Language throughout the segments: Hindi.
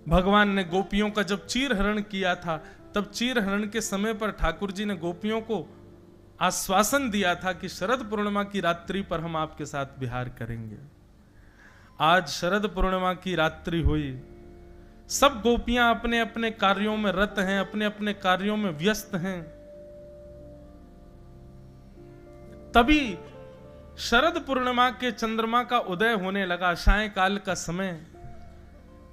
भगवान ने गोपियों का जब चीरहरण किया था, तब चीरहरण के समय पर ठाकुर जी ने गोपियों को आश्वासन दिया था कि शरद पूर्णिमा की रात्रि पर हम आपके साथ विहार करेंगे। आज शरद पूर्णिमा की रात्रि हुई, सब गोपियां अपने अपने कार्यों में रत हैं, अपने अपने कार्यों में व्यस्त हैं। तभी शरद पूर्णिमा के चंद्रमा का उदय होने लगा, सायंकाल का समय।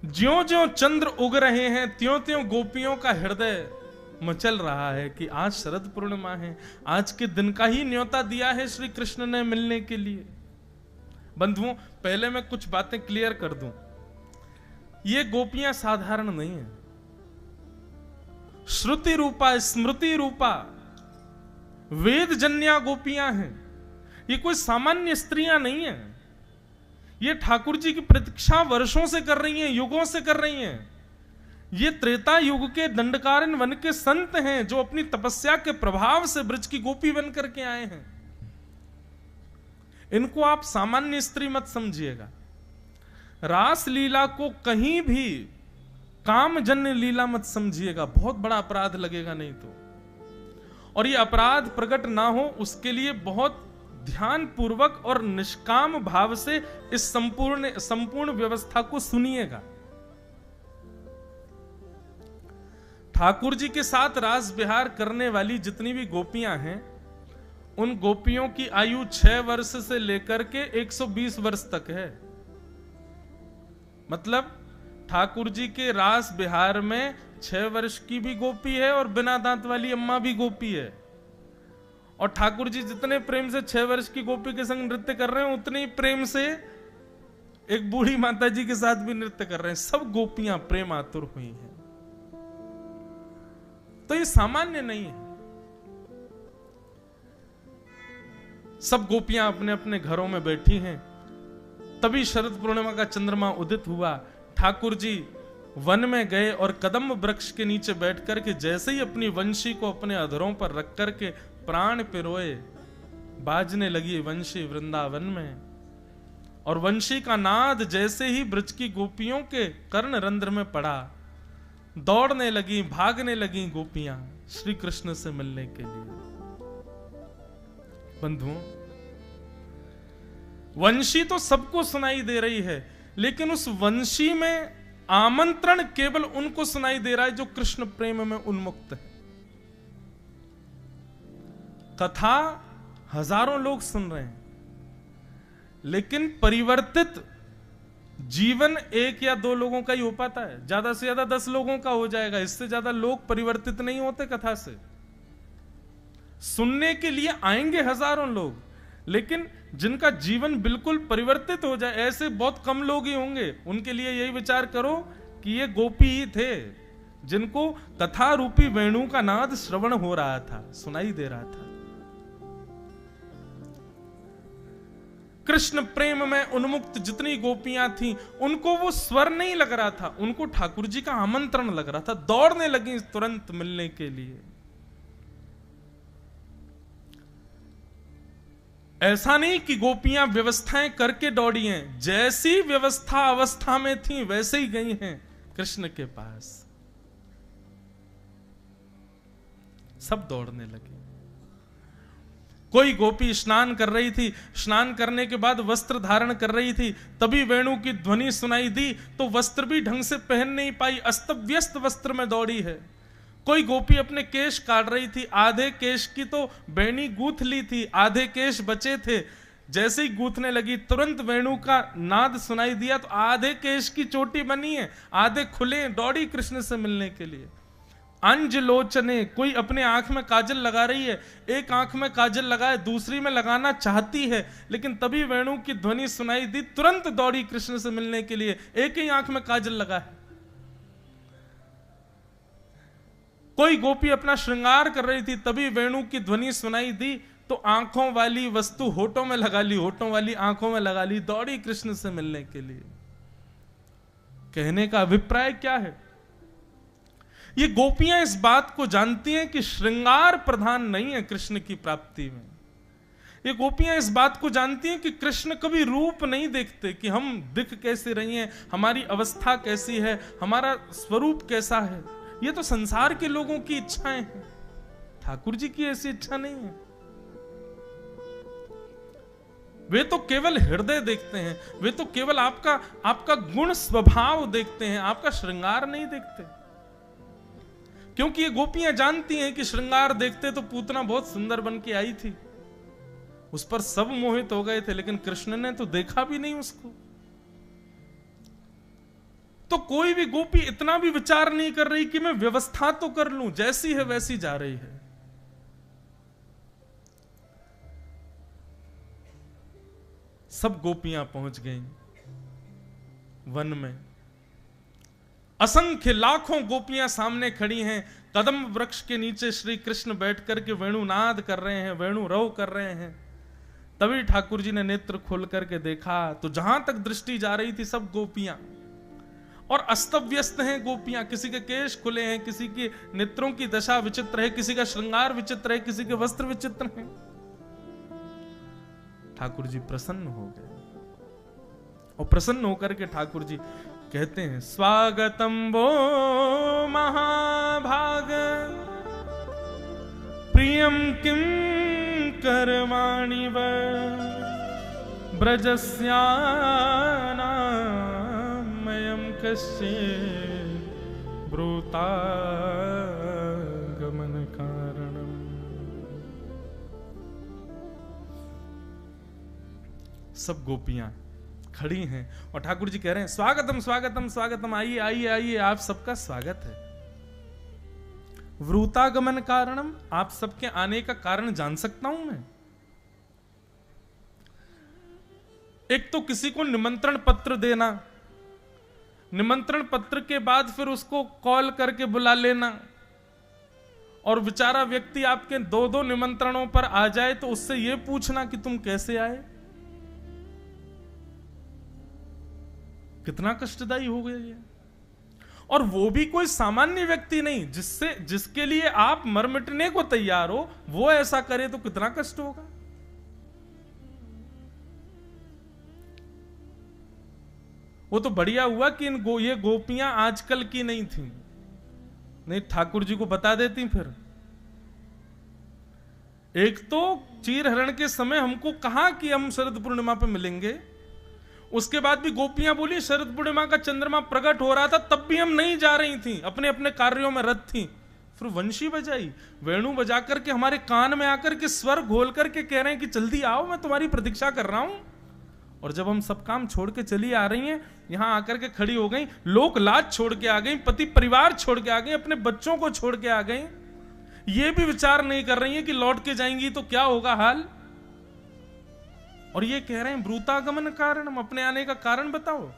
ज्यों ज्यों चंद्र उग रहे हैं, त्यों त्यों गोपियों का हृदय मचल रहा है कि आज शरद पूर्णिमा है, आज के दिन का ही न्योता दिया है श्री कृष्ण ने मिलने के लिए। बंधुओं, पहले मैं कुछ बातें क्लियर कर दूं। ये गोपियां साधारण नहीं है, श्रुति रूपा, स्मृति रूपा, वेद जन्या गोपियां हैं। ये कोई सामान्य स्त्रियां नहीं है। ये ठाकुर जी की प्रतीक्षा वर्षों से कर रही हैं, युगों से कर रही हैं। ये त्रेता युग के दंडकारण्य वन के संत हैं, जो अपनी तपस्या के प्रभाव से ब्रज की गोपी बन करके आए हैं। इनको आप सामान्य स्त्री मत समझिएगा। रास लीला को कहीं भी कामजन्य लीला मत समझिएगा, बहुत बड़ा अपराध लगेगा नहीं तो। और ये अपराध प्रकट ना हो, उसके लिए बहुत ध्यान पूर्वक और निष्काम भाव से इस संपूर्ण व्यवस्था को सुनिएगा। ठाकुर जी के साथ रास विहार करने वाली जितनी भी गोपियां हैं, उन गोपियों की आयु 6 वर्ष से लेकर के 120 वर्ष तक है। मतलब ठाकुर जी के रास विहार में 6 वर्ष की भी गोपी है और बिना दांत वाली अम्मा भी गोपी है। और ठाकुर जी जितने प्रेम से 6 वर्ष की गोपी के संग नृत्य कर रहे हैं, उतने ही प्रेम से एक बूढ़ी माता जी के साथ भी नृत्य कर रहे हैं। सब गोपियां प्रेम आतुर हुई हैं। तो ये सामान्य नहीं है। सब गोपियां अपने अपने घरों में बैठी हैं। तभी शरद पूर्णिमा का चंद्रमा उदित हुआ। ठाकुर जी वन में गए और कदम्ब वृक्ष के नीचे बैठ करके जैसे ही अपनी वंशी को अपने अधरों पर रख करके प्राण पिरोए, बाजने लगी वंशी वृंदावन में। और वंशी का नाद जैसे ही ब्रज की गोपियों के कर्ण रंध्र में पड़ा, दौड़ने लगी, भागने लगी गोपियां श्री कृष्ण से मिलने के लिए। बंधुओं, वंशी तो सबको सुनाई दे रही है, लेकिन उस वंशी में आमंत्रण केवल उनको सुनाई दे रहा है जो कृष्ण प्रेम में उन्मुक्त है। कथा हजारों लोग सुन रहे हैं, लेकिन परिवर्तित जीवन 1 या 2 लोगों का ही हो पाता है। ज्यादा से ज्यादा 10 लोगों का हो जाएगा। इससे ज्यादा लोग परिवर्तित नहीं होते कथा से। सुनने के लिए आएंगे हजारों लोग, लेकिन जिनका जीवन बिल्कुल परिवर्तित हो जाए, ऐसे बहुत कम लोग ही होंगे। उनके लिए यही विचार करो कि ये गोपी ही थे जिनको कथा रूपी वेणु का नाद श्रवण हो रहा था, सुनाई दे रहा था। कृष्ण प्रेम में उन्मुक्त जितनी गोपियां थीं, उनको वो स्वर नहीं लग रहा था, उनको ठाकुर जी का आमंत्रण लग रहा था। दौड़ने लगी तुरंत मिलने के लिए। ऐसा नहीं कि गोपियां व्यवस्थाएं करके दौड़ी हैं, जैसी व्यवस्था अवस्था में थी वैसे ही गई हैं कृष्ण के पास। सब दौड़ने लगे। कोई गोपी स्नान कर रही थी, स्नान करने के बाद वस्त्र धारण कर रही थी, तभी वेणु की ध्वनि सुनाई दी तो वस्त्र भी ढंग से पहन नहीं पाई, अस्त व्यस्त वस्त्र में दौड़ी है। कोई गोपी अपने केश काट रही थी, आधे केश की तो बेणी गूंथ ली थी, आधे केश बचे थे। जैसे ही गूंथने लगी, तुरंत वेणु का नाद सुनाई दिया तो आधे केश की चोटी बनी है, आधे खुले, दौड़ी कृष्ण से मिलने के लिए। अंज लोचने, कोई अपने आंख में काजल लगा रही है, एक आंख में काजल लगाए, दूसरी में लगाना चाहती है, लेकिन तभी वेणु की ध्वनि सुनाई दी, तुरंत दौड़ी कृष्ण से मिलने के लिए, एक ही आंख में काजल लगा है। कोई गोपी अपना श्रृंगार कर रही थी, तभी वेणु की ध्वनि सुनाई दी तो आंखों वाली वस्तु होठों में लगा ली, होठों वाली आंखों में लगा ली, दौड़ी कृष्ण से मिलने के लिए। कहने का अभिप्राय क्या है? ये गोपियां इस बात को जानती हैं कि श्रृंगार प्रधान नहीं है कृष्ण की प्राप्ति में। ये गोपियां इस बात को जानती हैं कि कृष्ण कभी रूप नहीं देखते कि हम दिख कैसे रही हैं, हमारी अवस्था कैसी है, हमारा स्वरूप कैसा है। ये तो संसार के लोगों की इच्छाएं हैं, ठाकुर जी की ऐसी इच्छा नहीं है। वे तो केवल हृदय देखते हैं, वे तो केवल आपका गुण स्वभाव देखते हैं, आपका श्रृंगार नहीं देखते। क्योंकि ये गोपियां जानती हैं कि श्रृंगार देखते तो पूतना बहुत सुंदर बन के आई थी, उस पर सब मोहित हो गए थे, लेकिन कृष्ण ने तो देखा भी नहीं उसको। तो कोई भी गोपी इतना भी विचार नहीं कर रही कि मैं व्यवस्था तो कर लूं, जैसी है वैसी जा रही है। सब गोपियां पहुंच गईं वन में। असंख्य लाखों गोपियां सामने खड़ी हैं। कदम वृक्ष के नीचे श्री कृष्ण बैठ करके वेणुनाद कर रहे हैं, वेणु रव कर रहे हैं। तभी ठाकुर जी ने नेत्र खोल करके देखा तो जहां तक दृष्टि जा रही थी सब गोपियां, और अस्त व्यस्त हैं गोपियां। किसी के केश खुले हैं, किसी के नेत्रों की दशा विचित्र है, किसी का श्रृंगार विचित्र है, किसी के वस्त्र विचित्र हैं। ठाकुर जी प्रसन्न हो गए और प्रसन्न होकर के ठाकुर जी कहते हैं, स्वागतम वो महाभाग प्रियम किम करवाणि व ब्रजस्यानामयं कस्य ब्रूता गमन कारणम। सब गोपियां खड़ी हैं और ठाकुर जी कह रहे हैं, स्वागतम स्वागतम स्वागतम, आइए आइए आइए, आप सबका स्वागत है। वृतागमन कारणम, आप सबके आने का कारण जान सकता हूं मैं? एक तो किसी को निमंत्रण पत्र देना, निमंत्रण पत्र के बाद फिर उसको कॉल करके बुला लेना, और बेचारा व्यक्ति आपके दो दो निमंत्रणों पर आ जाए तो उससे यह पूछना कि तुम कैसे आए, कितना कष्टदायी हो गया ये। और वो भी कोई सामान्य व्यक्ति नहीं, जिसके लिए आप मर मिटने को तैयार हो, वो ऐसा करे तो कितना कष्ट होगा। वो तो बढ़िया हुआ कि ये गोपियां आजकल की नहीं थी, नहीं ठाकुर जी को बता देती फिर। एक तो चीर हरण के समय हमको कहा कि हम शरद पूर्णिमा पे मिलेंगे, उसके बाद भी गोपियां बोली शरद पूर्णिमा का चंद्रमा प्रकट हो रहा था तब भी हम नहीं जा रही थी, अपने अपने कार्यों में रत थी। फिर वंशी बजाई, वेणु बजा करके हमारे कान में आकर के स्वर घोल करके कह रहे हैं कि जल्दी आओ, मैं तुम्हारी प्रतीक्षा कर रहा हूं। और जब हम सब काम छोड़ के चली आ रही हैं, यहां आकर के खड़ी हो गई, लोक लाज छोड़ के आ गई, पति परिवार छोड़ के आ गई, अपने बच्चों को छोड़ के आ गई, ये भी विचार नहीं कर रही है कि लौट के जाएंगी तो क्या होगा हाल। और ये कह रहे हैं ब्रूतागमन कारण, हम अपने आने का कारण बताओ।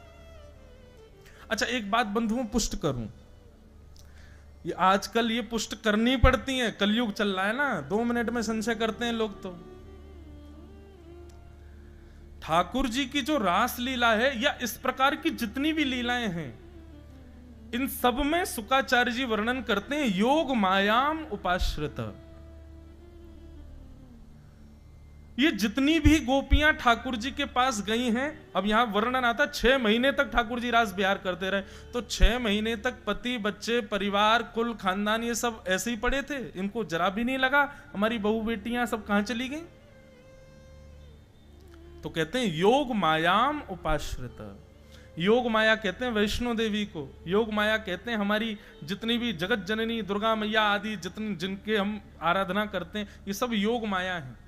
अच्छा एक बात बंधुओं पुष्ट करूं, ये आजकल ये पुष्ट करनी पड़ती है, कलयुग चल रहा है ना, 2 मिनट में संशय करते हैं लोग। तो ठाकुर जी की जो रास लीला है या इस प्रकार की जितनी भी लीलाएं हैं, इन सब में शुकाचार्य जी वर्णन करते हैं योग मायाम उपाश्रित। ये जितनी भी गोपियां ठाकुर जी के पास गई हैं, अब यहां वर्णन आता 6 महीने तक ठाकुर जी रास बिहार करते रहे, तो 6 महीने तक पति बच्चे परिवार कुल खानदान ये सब ऐसे ही पड़े थे, इनको जरा भी नहीं लगा हमारी बहू बेटियां सब कहां चली गई। तो कहते हैं योग मायाम उपाश्रित। योग माया कहते हैं वैष्णो देवी को, योग माया कहते हैं हमारी जितनी भी जगत जननी दुर्गा मैया आदि जिनके हम आराधना करते हैं, ये सब योग माया है।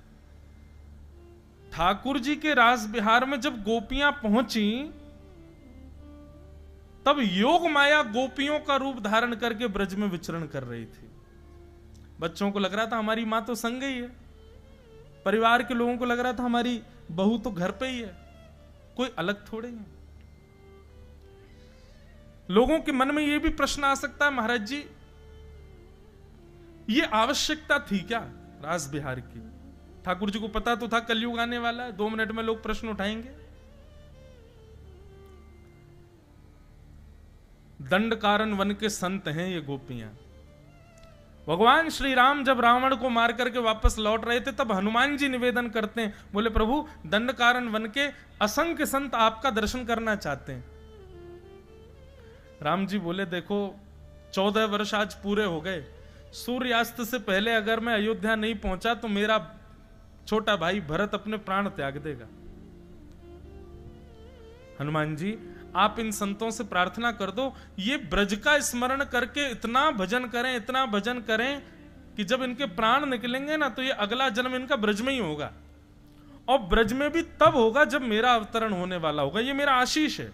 ठाकुर जी के रास बिहार में जब गोपियां पहुंची, तब योग माया गोपियों का रूप धारण करके ब्रज में विचरण कर रही थी। बच्चों को लग रहा था हमारी मां तो संग ही है, परिवार के लोगों को लग रहा था हमारी बहू तो घर पे ही है, कोई अलग थोड़े है। लोगों के मन में यह भी प्रश्न आ सकता है, महाराज जी ये आवश्यकता थी क्या रास बिहार की? ठाकुर जी को पता तो था कलयुग आने वाला है, 2 मिनट में लोग प्रश्न उठाएंगे। दंड कारण वन के संत हैं ये गोपियां, भगवान श्री राम जब रावण को मार करके वापस लौट रहे थे तब हनुमान जी निवेदन करते हैं, बोले प्रभु दंड कारण वन के असंख्य संत आपका दर्शन करना चाहते हैं। राम जी बोले देखो 14 वर्ष आज पूरे हो गए, सूर्यास्त से पहले अगर मैं अयोध्या नहीं पहुंचा तो मेरा छोटा भाई भरत अपने प्राण त्याग देगा। हनुमान जी आप इन संतों से प्रार्थना कर दो, ये ब्रज का स्मरण करके इतना भजन करें, इतना भजन करें कि जब इनके प्राण निकलेंगे ना तो ये अगला जन्म इनका ब्रज में ही होगा, और ब्रज में भी तब होगा जब मेरा अवतरण होने वाला होगा। ये मेरा आशीष है।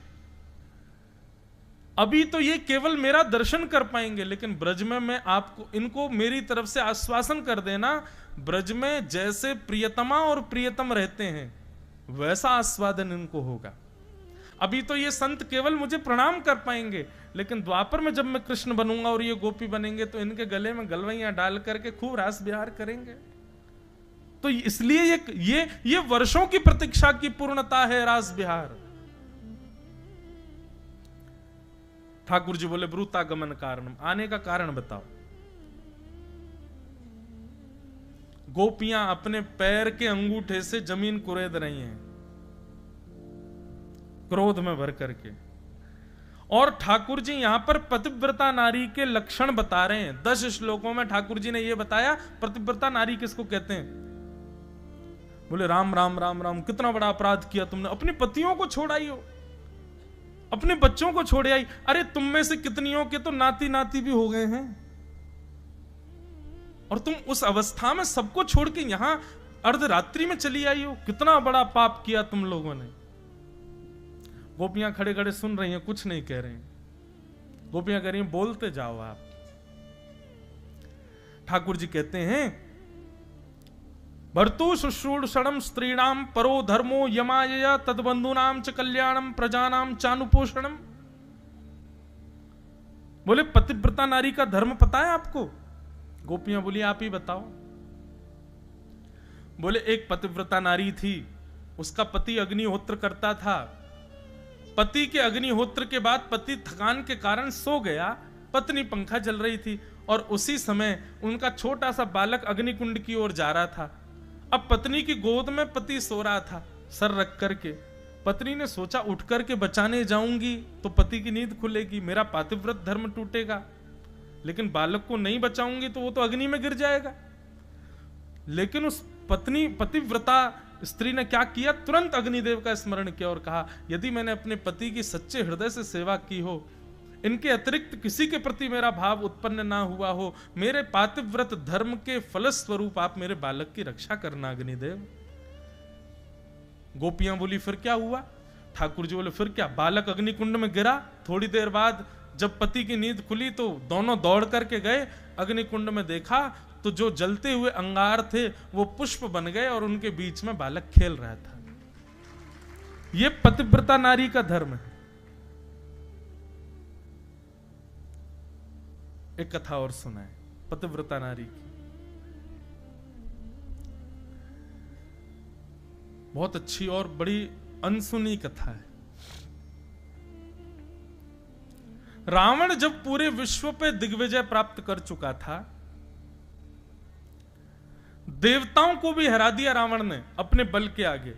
अभी तो ये केवल मेरा दर्शन कर पाएंगे, लेकिन ब्रज में मैं आपको इनको मेरी तरफ से आश्वासन कर देना, ब्रज में जैसे प्रियतमा और प्रियतम रहते हैं वैसा आस्वादन इनको होगा। अभी तो ये संत केवल मुझे प्रणाम कर पाएंगे, लेकिन द्वापर में जब मैं कृष्ण बनूंगा और ये गोपी बनेंगे तो इनके गले में गलवैयां डाल करके खूब रास विहार करेंगे। तो इसलिए ये वर्षों की प्रतीक्षा की पूर्णता है रास विहार। ठाकुर जी बोले ब्रूतागमन कारणम, आने का कारण बताओ। गोपियां अपने पैर के अंगूठे से जमीन कुरेद रही हैं क्रोध में भर करके, और ठाकुर जी यहां पर पतिव्रता नारी के लक्षण बता रहे हैं। 10 श्लोकों में ठाकुर जी ने यह बताया पतिव्रता नारी किसको कहते हैं। बोले राम राम राम राम, कितना बड़ा अपराध किया तुमने, अपने पतियों को छोड़ आई हो, अपने बच्चों को छोड़ आई। अरे तुम में से कितनियों के तो नाती नाती भी हो गए हैं, और तुम उस अवस्था में सबको छोड़ के यहां अर्धरात्रि में चली आई हो, कितना बड़ा पाप किया तुम लोगों ने। गोपियां खड़े खड़े सुन रही हैं, कुछ नहीं कह रहे हैं। गोपियां कह रही हैं बोलते जाओ आप। ठाकुर जी कहते हैं भर्तु शुश्रूषणम स्त्रीणाम परो धर्मो यमायया तद्बंधूनाम च कल्याणम प्रजानाम चानुपोषणम। बोले पतिव्रता नारी का धर्म पता है आपको। गोपियां बोली आप ही बताओ। बोले एक पतिव्रता नारी थी, उसका पति अग्निहोत्र करता था। पति के अग्निहोत्र के बाद पति थकान के कारण सो गया, पत्नी पंखा जल रही थी, और उसी समय उनका छोटा सा बालक अग्निकुंड की ओर जा रहा था। अब पत्नी की गोद में पति सो रहा था सर रख करके। पत्नी ने सोचा उठ करके बचाने जाऊंगी तो पति की नींद खुलेगी, मेरा पातिव्रत धर्म टूटेगा, लेकिन बालक को नहीं बचाऊंगी तो वो तो अग्नि में गिर जाएगा। लेकिन उस पतिव्रता स्त्री ने क्या किया, तुरंत अग्निदेव का स्मरण किया और कहा यदि मैंने अपने पति की सच्चे हृदय से सेवा की हो, इनके अतिरिक्त किसी के प्रति मेरा भाव उत्पन्न ना हुआ हो, मेरे पातिव्रत धर्म के फलस्वरूप आप मेरे बालक की रक्षा करना अग्निदेव। गोपियां बोली फिर क्या हुआ। ठाकुर जी बोले फिर क्या, बालक अग्निकुंड में गिरा। थोड़ी देर बाद जब पति की नींद खुली तो दोनों दौड़ करके गए, अग्निकुंड में देखा तो जो जलते हुए अंगार थे वो पुष्प बन गए और उनके बीच में बालक खेल रहा था। ये पतिव्रता नारी का धर्म है। एक कथा और सुनाए पतिव्रता नारी की, बहुत अच्छी और बड़ी अनसुनी कथा है। रावण जब पूरे विश्व पे दिग्विजय प्राप्त कर चुका था, देवताओं को भी हरा दिया रावण ने अपने बल के आगे।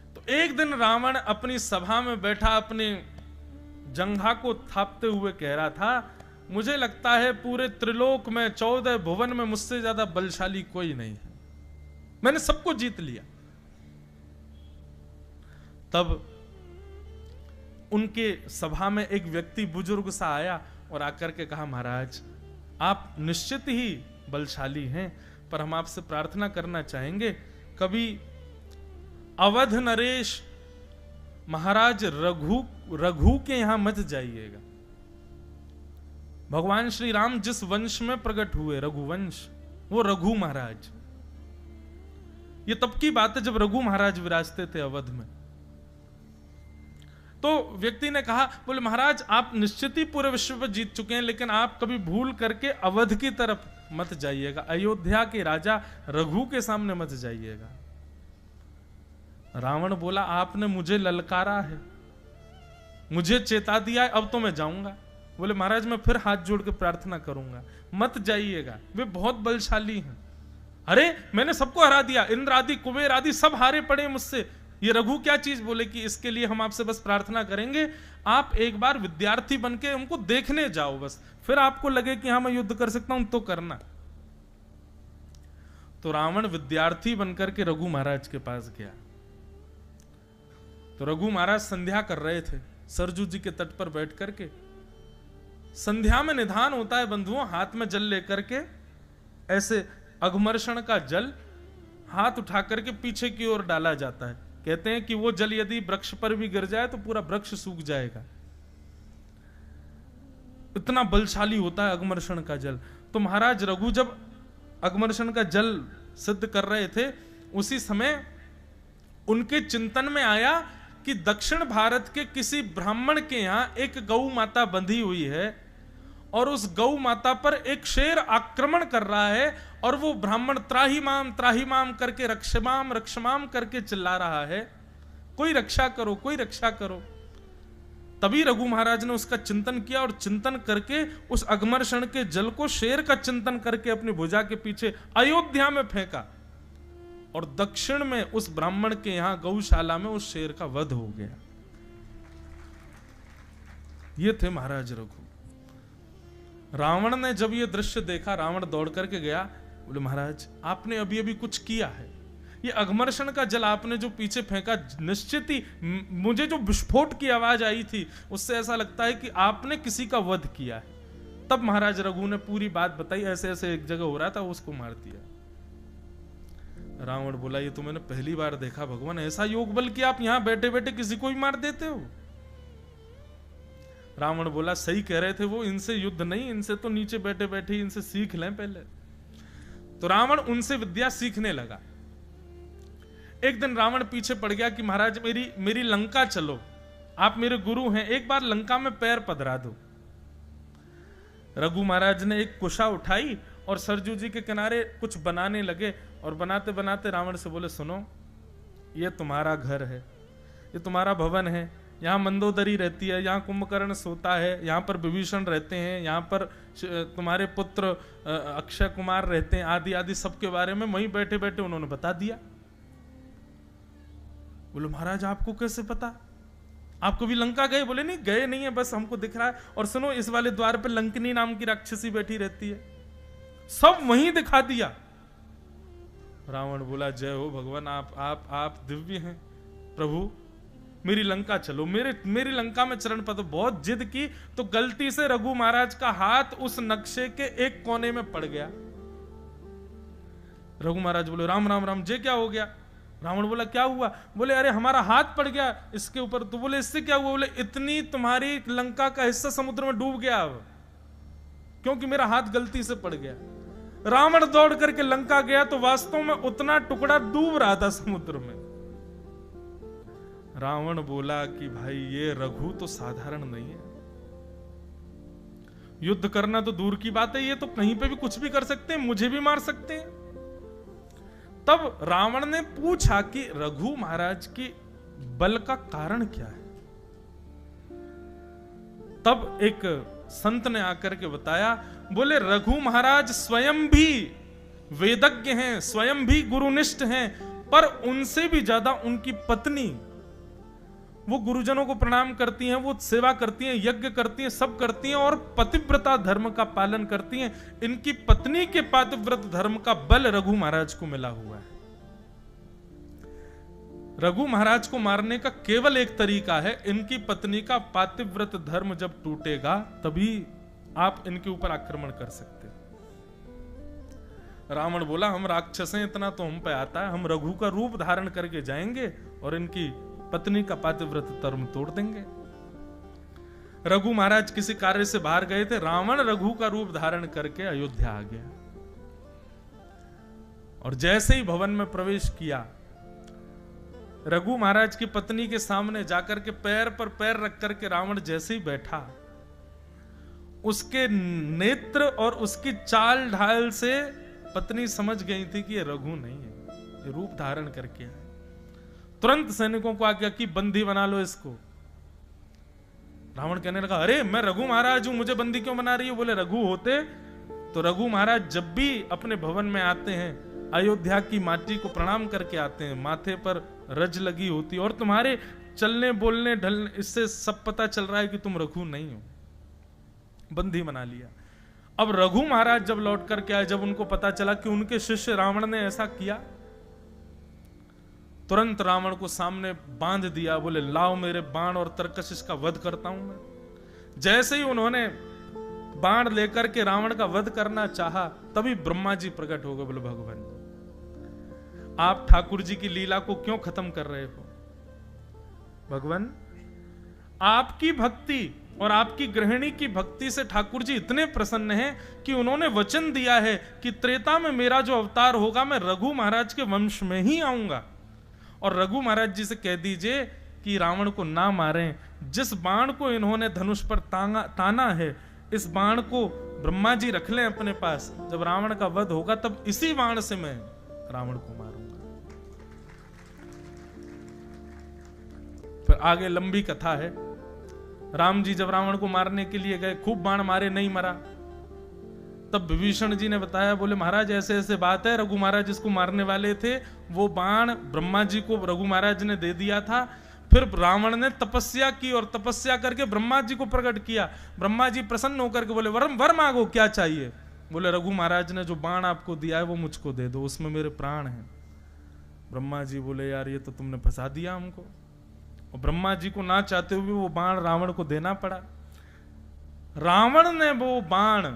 तो एक दिन रावण अपनी सभा में बैठा अपने जंघा को थापते हुए कह रहा था, मुझे लगता है पूरे त्रिलोक में 14 भुवन में मुझसे ज्यादा बलशाली कोई नहीं है, मैंने सबको जीत लिया। तब उनके सभा में एक व्यक्ति बुजुर्ग सा आया और आकर के कहा, महाराज आप निश्चित ही बलशाली हैं, पर हम आपसे प्रार्थना करना चाहेंगे कभी अवध नरेश महाराज रघु के यहां मत जाइएगा। भगवान श्री राम जिस वंश में प्रकट हुए, रघुवंश, वो रघु महाराज। ये तब की बात है जब रघु महाराज विराजते थे अवध में। तो व्यक्ति ने कहा, बोले महाराज आप निश्चित ही पूरे विश्व पर जीत चुके हैं, लेकिन आप कभी भूल करके अवध की तरफ मत जाइएगा, अयोध्या के राजा रघु के सामने मत जाइएगा। रावण बोला, आपने मुझे ललकारा है, मुझे चेता दिया है, अब तो मैं जाऊंगा। बोले महाराज मैं फिर हाथ जोड़ के प्रार्थना करूंगा, मत जाइएगा, वे बहुत बलशाली हैं। अरे मैंने सबको हरा दिया, इंद्र आदि कुबेर आदि सब हारे पड़े मुझसे, ये रघु क्या चीज? बोले कि इसके लिए हम आपसे बस प्रार्थना करेंगे, आप एक बार विद्यार्थी बनके हमको देखने जाओ, बस फिर आपको लगे कि हाँ मैं युद्ध कर सकता हूं तो करना। तो रावण विद्यार्थी बनकर के रघु महाराज के पास गया। तो रघु महाराज संध्या कर रहे थे सरजू जी के तट पर बैठ करके। संध्या में निधान होता है बंधुओं, हाथ में जल लेकर के ऐसे अघमर्षण का जल हाथ उठा करके पीछे की ओर डाला जाता है। कहते हैं कि वो जल यदि वृक्ष पर भी गिर जाए तो पूरा वृक्ष सूख जाएगा, इतना बलशाली होता है अघमर्षण का जल। तो महाराज रघु जब अघमर्षण का जल सिद्ध कर रहे थे, उसी समय उनके चिंतन में आया कि दक्षिण भारत के किसी ब्राह्मण के यहां एक गौ माता बंधी हुई है और उस गौ माता पर एक शेर आक्रमण कर रहा है और वो ब्राह्मण त्राही माम करके रक्षमाम करके चिल्ला रहा है, कोई रक्षा करो, कोई रक्षा करो। तभी रघु महाराज ने उसका चिंतन किया और चिंतन करके उस अघमर्षण के जल को शेर का चिंतन करके अपनी भुजा के पीछे अयोध्या में फेंका और दक्षिण में उस ब्राह्मण के यहां गौशाला में उस शेर का वध हो गया। ये थे महाराज रघु। रावण ने जब ये दृश्य देखा, रावण दौड़ करके गया, बोले महाराज आपने अभी अभी कुछ किया है, ये अघमर्षण का जल आपने जो पीछे फेंका, निश्चित ही मुझे जो विस्फोट की आवाज आई थी उससे ऐसा लगता है कि आपने किसी का वध किया है। तब महाराज रघु ने पूरी बात बताई, ऐसे ऐसे एक जगह हो रहा था, उसको मार दिया। रावण बोला ये तो मैंने पहली बार देखा भगवान, ऐसा योग बल कि आप यहां बैठे बैठे किसी को ही मार देते हो। रावण बोला सही कह रहे थे वो, इनसे युद्ध नहीं, इनसे तो नीचे बैठे बैठे इनसे सीख लें पहले। तो रावण उनसे विद्या सीखने लगा। एक दिन रावण पीछे पड़ गया कि महाराज मेरी लंका चलो, आप मेरे गुरु हैं, एक बार लंका में पैर पधरा दो। रघु महाराज ने एक कुशा उठाई और सरजू जी के किनारे कुछ बनाने लगे और बनाते बनाते रावण से बोले सुनो, ये तुम्हारा घर है, ये तुम्हारा भवन है, यहाँ मंदोदरी रहती है, यहाँ कुंभकर्ण सोता है, यहाँ पर विभीषण रहते हैं, यहाँ पर तुम्हारे पुत्र अक्षय कुमार रहते हैं, आदि आदि सबके बारे में वहीं बैठे बैठे उन्होंने बता दिया। बोले महाराज आपको कैसे पता, आप कभी लंका गए? बोले नहीं गए नहीं है, बस हमको दिख रहा है। और सुनो इस वाले द्वार पे लंकिनी नाम की राक्षसी बैठी रहती है, सब वहीं दिखा दिया। रावण बोला जय हो भगवान, आप दिव्य हैं प्रभु, मेरी लंका चलो, मेरी लंका में चरण पद। बहुत जिद की तो गलती से रघु महाराज का हाथ उस नक्शे के एक कोने में पड़ गया। रघु महाराज बोले राम राम राम, जे क्या हो गया? रावण बोला क्या हुआ? बोले अरे हमारा हाथ पड़ गया इसके ऊपर। तो बोले इससे क्या हुआ? बोले इतनी तुम्हारी लंका का हिस्सा समुद्र में डूब गया अब, क्योंकि मेरा हाथ गलती से पड़ गया। रावण दौड़ करके लंका गया तो वास्तव में उतना टुकड़ा डूब रहा था समुद्र में। रावण बोला कि भाई ये रघु तो साधारण नहीं है, युद्ध करना तो दूर की बात है, ये तो कहीं पे भी कुछ भी कर सकते हैं, मुझे भी मार सकते हैं। तब रावण ने पूछा कि रघु महाराज की बल का कारण क्या है। तब एक संत ने आकर के बताया, बोले रघु महाराज स्वयं भी वेदज्ञ हैं, स्वयं भी गुरुनिष्ठ हैं, पर उनसे भी ज्यादा उनकी पत्नी, वो गुरुजनों को प्रणाम करती हैं, वो सेवा करती हैं, यज्ञ करती हैं, सब करती हैं और पतिव्रता धर्म का पालन करती हैं। इनकी पत्नी के पातिव्रत धर्म का बल रघु महाराज को मिला हुआ है। रघु महाराज को मारने का केवल एक तरीका है, इनकी पत्नी का पातिव्रत धर्म जब टूटेगा तभी आप इनके ऊपर आक्रमण कर सकते। रावण बोला हम राक्षस हैं, इतना तो हम पे आता है, हम रघु का रूप धारण करके जाएंगे और इनकी पत्नी का पातिव्रत धर्म तोड़ देंगे। रघु महाराज किसी कार्य से बाहर गए थे, रावण रघु का रूप धारण करके अयोध्या आ गया और जैसे ही भवन में प्रवेश किया, रघु महाराज की पत्नी के सामने जाकर के पैर पर पैर रख करके रावण जैसे ही बैठा, उसके नेत्र और उसकी चाल ढाल से पत्नी समझ गई थी कि ये रघु नहीं है, ये रूप धारण करके है। तुरंत सैनिकों को आज्ञा की बंदी बना लो इसको। रावण कहने लगा, अरे मैं रघु महाराज हूं, मुझे बंदी क्यों बना रही है? बोले रघु होते तो रघु महाराज जब भी अपने भवन में आते हैं, अयोध्या की माटी को प्रणाम करके आते हैं, माथे पर रज लगी होती, और तुम्हारे चलने बोलने ढलने, इससे सब पता चल रहा है कि तुम रघु नहीं हो। बंदी बना लिया। अब रघु महाराज जब लौट करके आए, जब उनको पता चला कि उनके शिष्य रावण ने ऐसा किया, तुरंत रावण को सामने बांध दिया। बोले लाओ मेरे बाण और तरकश, इसका वध करता हूं मैं। जैसे ही उन्होंने बाण लेकर के रावण का वध करना चाहा, तभी ब्रह्मा जी प्रकट हो गए। बोले भगवान, आप ठाकुर जी की लीला को क्यों खत्म कर रहे हो? भगवान, आपकी भक्ति और आपकी गृहिणी की भक्ति से ठाकुर जी इतने प्रसन्न हैं कि उन्होंने वचन दिया है कि त्रेता में मेरा जो अवतार होगा, मैं रघु महाराज के वंश में ही आऊंगा। और रघु महाराज जी से कह दीजिए कि रावण को ना मारें। जिस बाण को इन्होंने धनुष पर ताना है, इस बाण को ब्रह्मा जी रख लें अपने पास। जब रावण का वध होगा, तब इसी बाण से मैं रावण को मारूंगा। फिर आगे लंबी कथा है। राम जी जब रावण को मारने के लिए गए, खूब बाण मारे, नहीं मरा। तब विभीषण जी ने बताया, बोले महाराज ऐसे ऐसे बात है, रघु महाराज जिसको मारने वाले थे, वो बाण ब्रह्मा जी को रघु महाराज ने दे दिया था। फिर रावण ने तपस्या की और तपस्या करके ब्रह्मा जी को प्रकट किया। ब्रह्मा जी प्रसन्न होकर के बोले, वर मांगो, क्या चाहिए? बोले रघु महाराज ने जो बाण आपको दिया है वो मुझको दे दो, उसमें मेरे प्राण हैं। ब्रह्मा जी बोले, यार ये तो तुमने फंसा दिया हमको। और ब्रह्मा जी को ना चाहते हुए वो बाण रावण को देना पड़ा। रावण ने वो बाण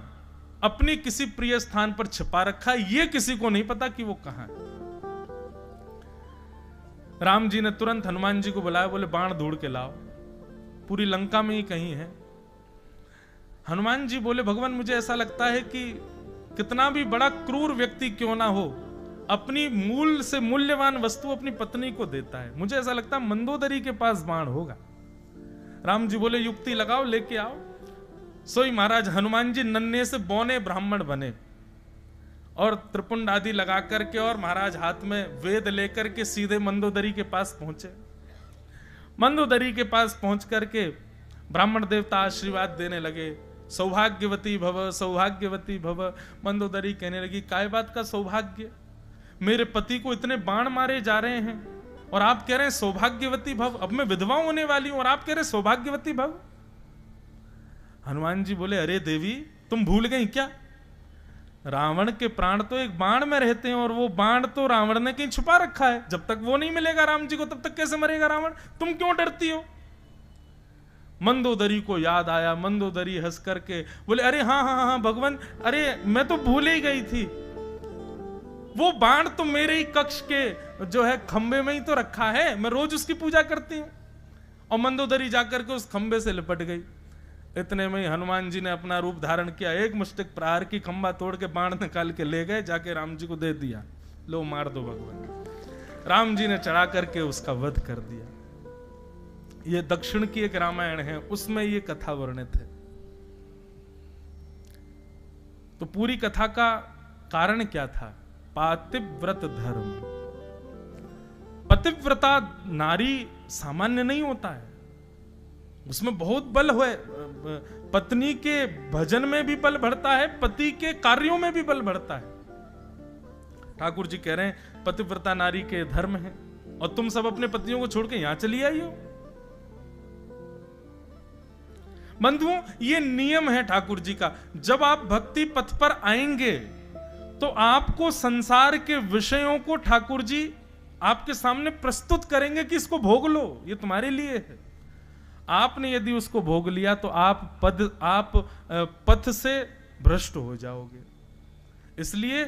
अपनी किसी प्रिय स्थान पर छिपा रखा, ये किसी को नहीं पता कि वो कहां है। राम जी ने तुरंत हनुमान जी को बुलाया, बोले बाण ढूंढ के लाओ, पूरी लंका में ही कहीं है। हनुमान जी बोले, भगवान मुझे ऐसा लगता है कि कितना भी बड़ा क्रूर व्यक्ति क्यों ना हो, अपनी मूल से मूल्यवान वस्तु अपनी पत्नी को देता है। मुझे ऐसा लगता है मंदोदरी के पास बाण होगा। राम जी बोले, युक्ति लगाओ, लेके आओ। सोई महाराज हनुमान जी नन्हे से बौने ब्राह्मण बने और त्रिपुंड आदि लगा करके, और महाराज हाथ में वेद लेकर के सीधे मंदोदरी के पास पहुंचे। मंदोदरी के पास पहुंच करके ब्राह्मण देवता आशीर्वाद देने लगे, सौभाग्यवती भव, सौभाग्यवती भव। मंदोदरी कहने लगी, काय बात का सौभाग्य? मेरे पति को इतने बाण मारे जा रहे हैं और आप कह रहे हैं सौभाग्यवती भव। अब मैं विधवा होने वाली हूं और आप कह रहे सौभाग्यवती भव। हनुमान जी बोले, अरे देवी, तुम भूल गई क्या? रावण के प्राण तो एक बाण में रहते हैं और वो बाण तो रावण ने कहीं छुपा रखा है। जब तक वो नहीं मिलेगा राम जी को, तब तक कैसे मरेगा रावण? तुम क्यों डरती हो? मंदोदरी को याद आया। मंदोदरी हंस करके बोले, अरे हाँ हाँ हाँ भगवान, अरे मैं तो भूल ही गई थी। वो बाण तो मेरे ही कक्ष के जो है खंबे में ही तो रखा है, मैं रोज उसकी पूजा करती हूं। और मंदोदरी जाकर के उस खंबे से लिपट गई। इतने में हनुमान जी ने अपना रूप धारण किया, एक मुष्टिक प्रहार की, खंबा तोड़ के बाण निकाल के ले गए, जाके राम जी को दे दिया, लो मार दो भगवान। राम जी ने चढ़ा करके उसका वध कर दिया। ये दक्षिण की एक रामायण है, उसमें ये कथा वर्णित है। तो पूरी कथा का कारण क्या था? पातिव्रत धर्म। पतिव्रता नारी सामान्य नहीं होता है, उसमें बहुत बल है। पत्नी के भजन में भी बल बढ़ता है, पति के कार्यों में भी बल बढ़ता है। ठाकुर जी कह रहे हैं पतिव्रता नारी के धर्म है, और तुम सब अपने पतियों को छोड़ के यहां चली आई हो। बंधुओं, ये नियम है ठाकुर जी का। जब आप भक्ति पथ पर आएंगे तो आपको संसार के विषयों को ठाकुर जी आपके सामने प्रस्तुत करेंगे कि इसको भोग लो, ये तुम्हारे लिए है। आपने यदि उसको भोग लिया तो आप पथ से भ्रष्ट हो जाओगे। इसलिए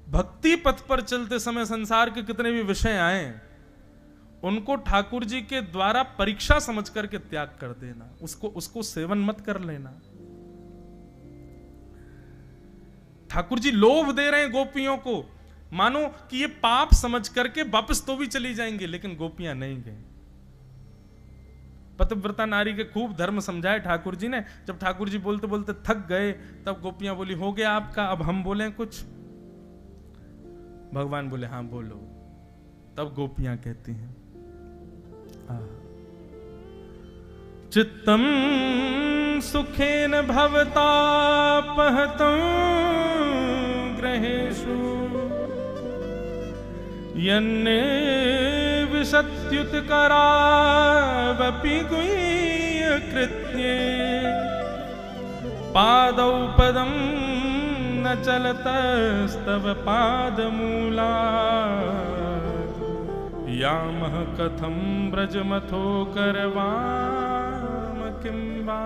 भक्ति पथ पर चलते समय संसार के कितने भी विषय आए, उनको ठाकुर जी के द्वारा परीक्षा समझ करके त्याग कर देना, उसको सेवन मत कर लेना। ठाकुर जी लोभ दे रहे हैं गोपियों को, मानो कि ये पाप समझ करके वापस तो भी चली जाएंगे, लेकिन गोपियां नहीं गई। पतिव्रता नारी के खूब धर्म समझाए ठाकुर जी ने। जब ठाकुर जी बोलते बोलते थक गए, तब गोपियां बोली, हो गया आपका, अब हम बोलें कुछ? भगवान बोले, हां बोलो। तब गोपियां कहती हैं, चित्तम सुखेन भवतापहतं ग्रहेषु यन्ने विशत्युत्करावपि गुह्यकृत्ये पादौ पदं न चलतस्तव पादमूला यामः कथं ब्रजमथो करवाम किं वा।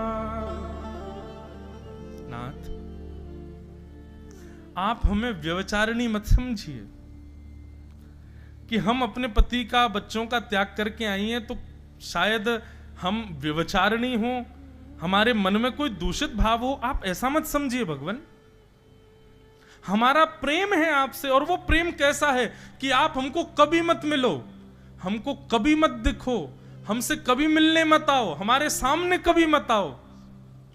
नाथ, आप हमें व्यभिचारिणी मत समझिए कि हम अपने पति का, बच्चों का त्याग करके आई हैं तो शायद हम व्यभिचारिणी हो, हमारे मन में कोई दूषित भाव हो, आप ऐसा मत समझिए भगवान। हमारा प्रेम है आपसे, और वो प्रेम कैसा है कि आप हमको कभी मत मिलो, हमको कभी मत दिखो, हमसे कभी मिलने मत आओ, हमारे सामने कभी मत आओ,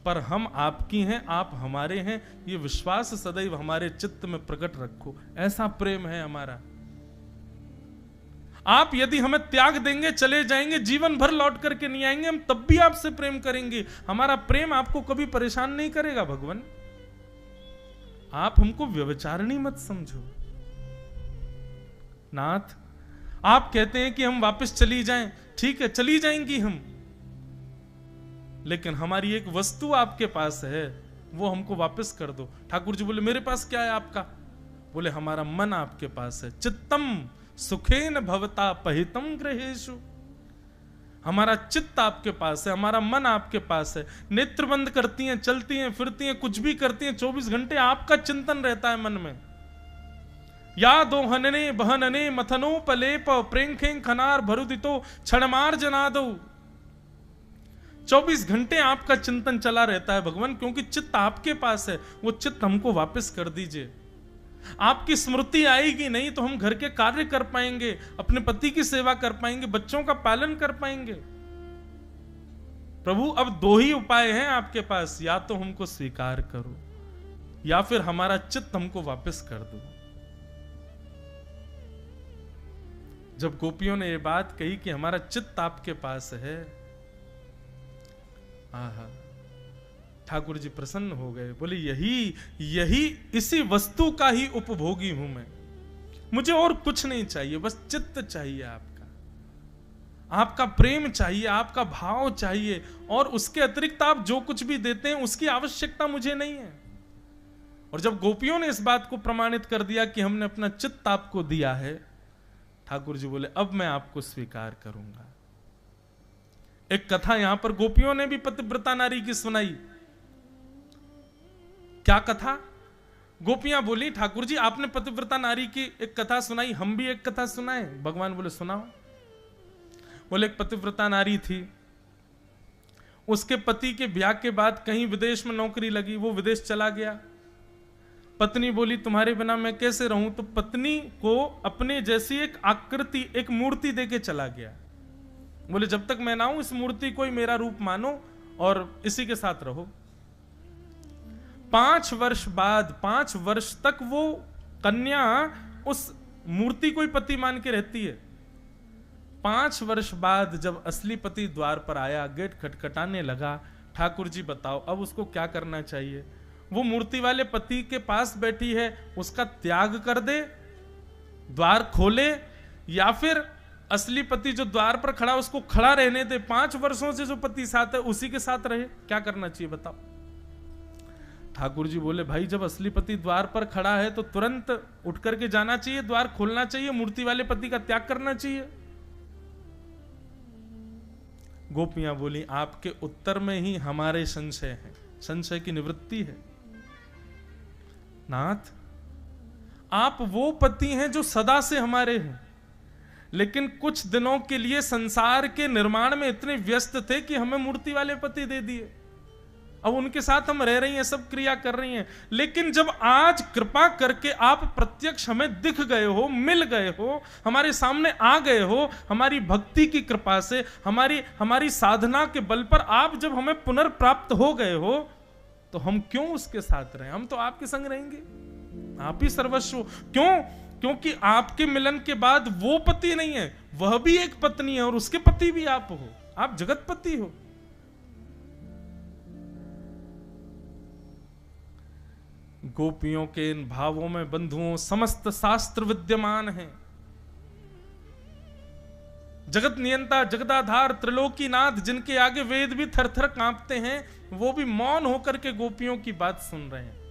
पर हम आपकी हैं, आप हमारे हैं, ये विश्वास सदैव हमारे चित्त में प्रकट रखो। ऐसा प्रेम है हमारा। आप यदि हमें त्याग देंगे, चले जाएंगे, जीवन भर लौट करके नहीं आएंगे, हम तब भी आपसे प्रेम करेंगे। हमारा प्रेम आपको कभी परेशान नहीं करेगा भगवान। आप हमको व्यभिचारिणी मत समझो। नाथ, आप कहते हैं कि हम वापस चली जाएं, ठीक है, चली जाएंगी हम, लेकिन हमारी एक वस्तु आपके पास है, वो हमको वापस कर दो। ठाकुर जी बोले, मेरे पास क्या है आपका? बोले, हमारा मन आपके पास है। चित्तम सुखेन भवता पहितम ग्रहेषु, हमारा चित्त आपके पास है, हमारा मन आपके पास है। नेत्र बंद करती हैं, चलती हैं, फिरती हैं, कुछ भी करती हैं, 24 घंटे आपका चिंतन रहता है मन में। या दो हनने बहनने मथनो पलेप प्रेंखें खनार भरुदितो क्षणमार जनादो, 24 घंटे आपका चिंतन चला रहता है भगवान, क्योंकि चित्त आपके पास है। वो चित्त हमको वापस कर दीजिए। आपकी स्मृति आएगी नहीं तो हम घर के कार्य कर पाएंगे, अपने पति की सेवा कर पाएंगे, बच्चों का पालन कर पाएंगे। प्रभु, अब 2 ही उपाय हैं आपके पास, या तो हमको स्वीकार करो या फिर हमारा चित्त हमको वापस कर दो। जब गोपियों ने ये बात कही कि हमारा चित्त आपके पास है, आहा, ठाकुर जी प्रसन्न हो गए। बोले, यही इसी वस्तु का ही उपभोगी हूं मैं, मुझे और कुछ नहीं चाहिए, बस चित्त चाहिए आपका, आपका प्रेम चाहिए, आपका भाव चाहिए, और उसके अतिरिक्त आप जो कुछ भी देते हैं उसकी आवश्यकता मुझे नहीं है। और जब गोपियों ने इस बात को प्रमाणित कर दिया कि हमने अपना चित्त आपको दिया है, ठाकुर जी बोले, अब मैं आपको स्वीकार करूंगा। एक कथा यहां पर गोपियों ने भी पतिव्रता नारी की सुनाई। क्या कथा? गोपियां बोली, ठाकुर जी आपने पतिव्रता नारी की एक कथा सुनाई, हम भी एक कथा सुनाए। भगवान बोले, सुनाओ। बोले, एक पतिव्रता नारी थी, उसके पति के ब्याह के बाद कहीं विदेश में नौकरी लगी, वो विदेश चला गया। पत्नी बोली, तुम्हारे बिना मैं कैसे रहूं? तो पत्नी को अपने जैसी एक आकृति, एक मूर्ति देके चला गया। बोले, जब तक मैं ना हूं, इस मूर्ति को ही मेरा रूप मानो और इसी के साथ रहो। 5 वर्ष बाद, 5 वर्ष तक वो कन्या उस मूर्ति को ही पति मान के रहती है। 5 वर्ष बाद जब असली पति द्वार पर आया, गेट खटखटाने लगा, ठाकुर जी बताओ अब उसको क्या करना चाहिए? वो मूर्ति वाले पति के पास बैठी है, उसका त्याग कर दे, द्वार खोले, या फिर असली पति जो द्वार पर खड़ा उसको खड़ा रहने दे? 5 वर्षों से जो पति साथ है उसी के साथ रहे। क्या करना चाहिए बताओ? ठाकुर जी बोले, भाई जब असली पति द्वार पर खड़ा है तो तुरंत उठ करके जाना चाहिए, द्वार खोलना चाहिए, मूर्ति वाले पति का त्याग करना चाहिए। गोपियां बोली, आपके उत्तर में ही हमारे संशय है, संशय की निवृत्ति है। नाथ, आप वो पति हैं जो सदा से हमारे हैं, लेकिन कुछ दिनों के लिए संसार के निर्माण में इतने व्यस्त थे कि हमें मूर्ति वाले पति दे दिए। अब उनके साथ हम रह रही हैं, सब क्रिया कर रही हैं, लेकिन जब आज कृपा करके आप प्रत्यक्ष हमें दिख गए हो, मिल गए हो, हमारे सामने आ गए हो, हमारी भक्ति की कृपा से, हमारी साधना के बल पर आप जब हमें पुनर्प्राप्त हो गए हो, तो हम क्यों उसके साथ रहें? हम तो आपके संग रहेंगे, आप ही सर्वस्व। क्यों? क्योंकि आपके मिलन के बाद वो पति नहीं है, वह भी एक पत्नी है और उसके पति भी आप हो, आप जगतपति हो। गोपियों के इन भावों में बंधुओं समस्त शास्त्र विद्यमान हैं। जगत नियंता, जगदाधार, त्रिलोकीनाथ, जिनके आगे वेद भी थर-थर कांपते हैं, वो भी मौन होकर के गोपियों की बात सुन रहे हैं।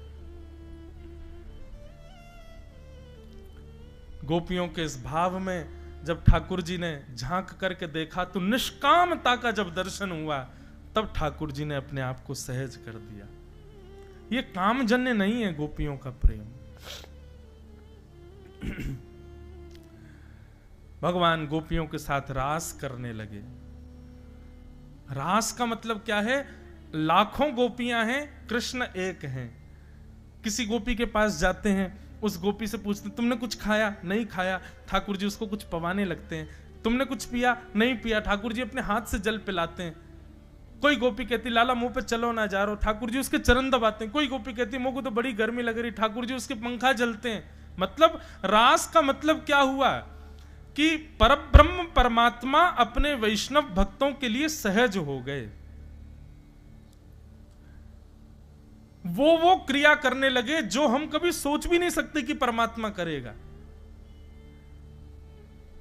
गोपियों के इस भाव में जब ठाकुर जी ने झांक करके देखा तो निष्कामता का जब दर्शन हुआ, तब ठाकुर जी ने अपने आप को सहज कर दिया। ये कामजन्य नहीं है गोपियों का प्रेम। भगवान गोपियों के साथ रास करने लगे। रास का मतलब क्या है? लाखों गोपियां हैं, कृष्ण एक हैं। किसी गोपी के पास जाते हैं, उस गोपी से पूछते तुमने कुछ खाया? नहीं खाया। ठाकुर जी उसको कुछ पवाने लगते हैं। तुमने कुछ पिया? नहीं पिया। ठाकुर जी अपने हाथ से जल पिलाते हैं। कोई गोपी कहती लाला मुंह पे चलो ना जा रहा, ठाकुर जी उसके चरण दबाते हैं। कोई गोपी कहती मुझको तो बड़ी गर्मी लग रही, ठाकुर जी उसके पंखा जलते हैं। मतलब रास का मतलब क्या हुआ कि परब्रह्म परमात्मा अपने वैष्णव भक्तों के लिए सहज हो गए। वो क्रिया करने लगे जो हम कभी सोच भी नहीं सकते कि परमात्मा करेगा।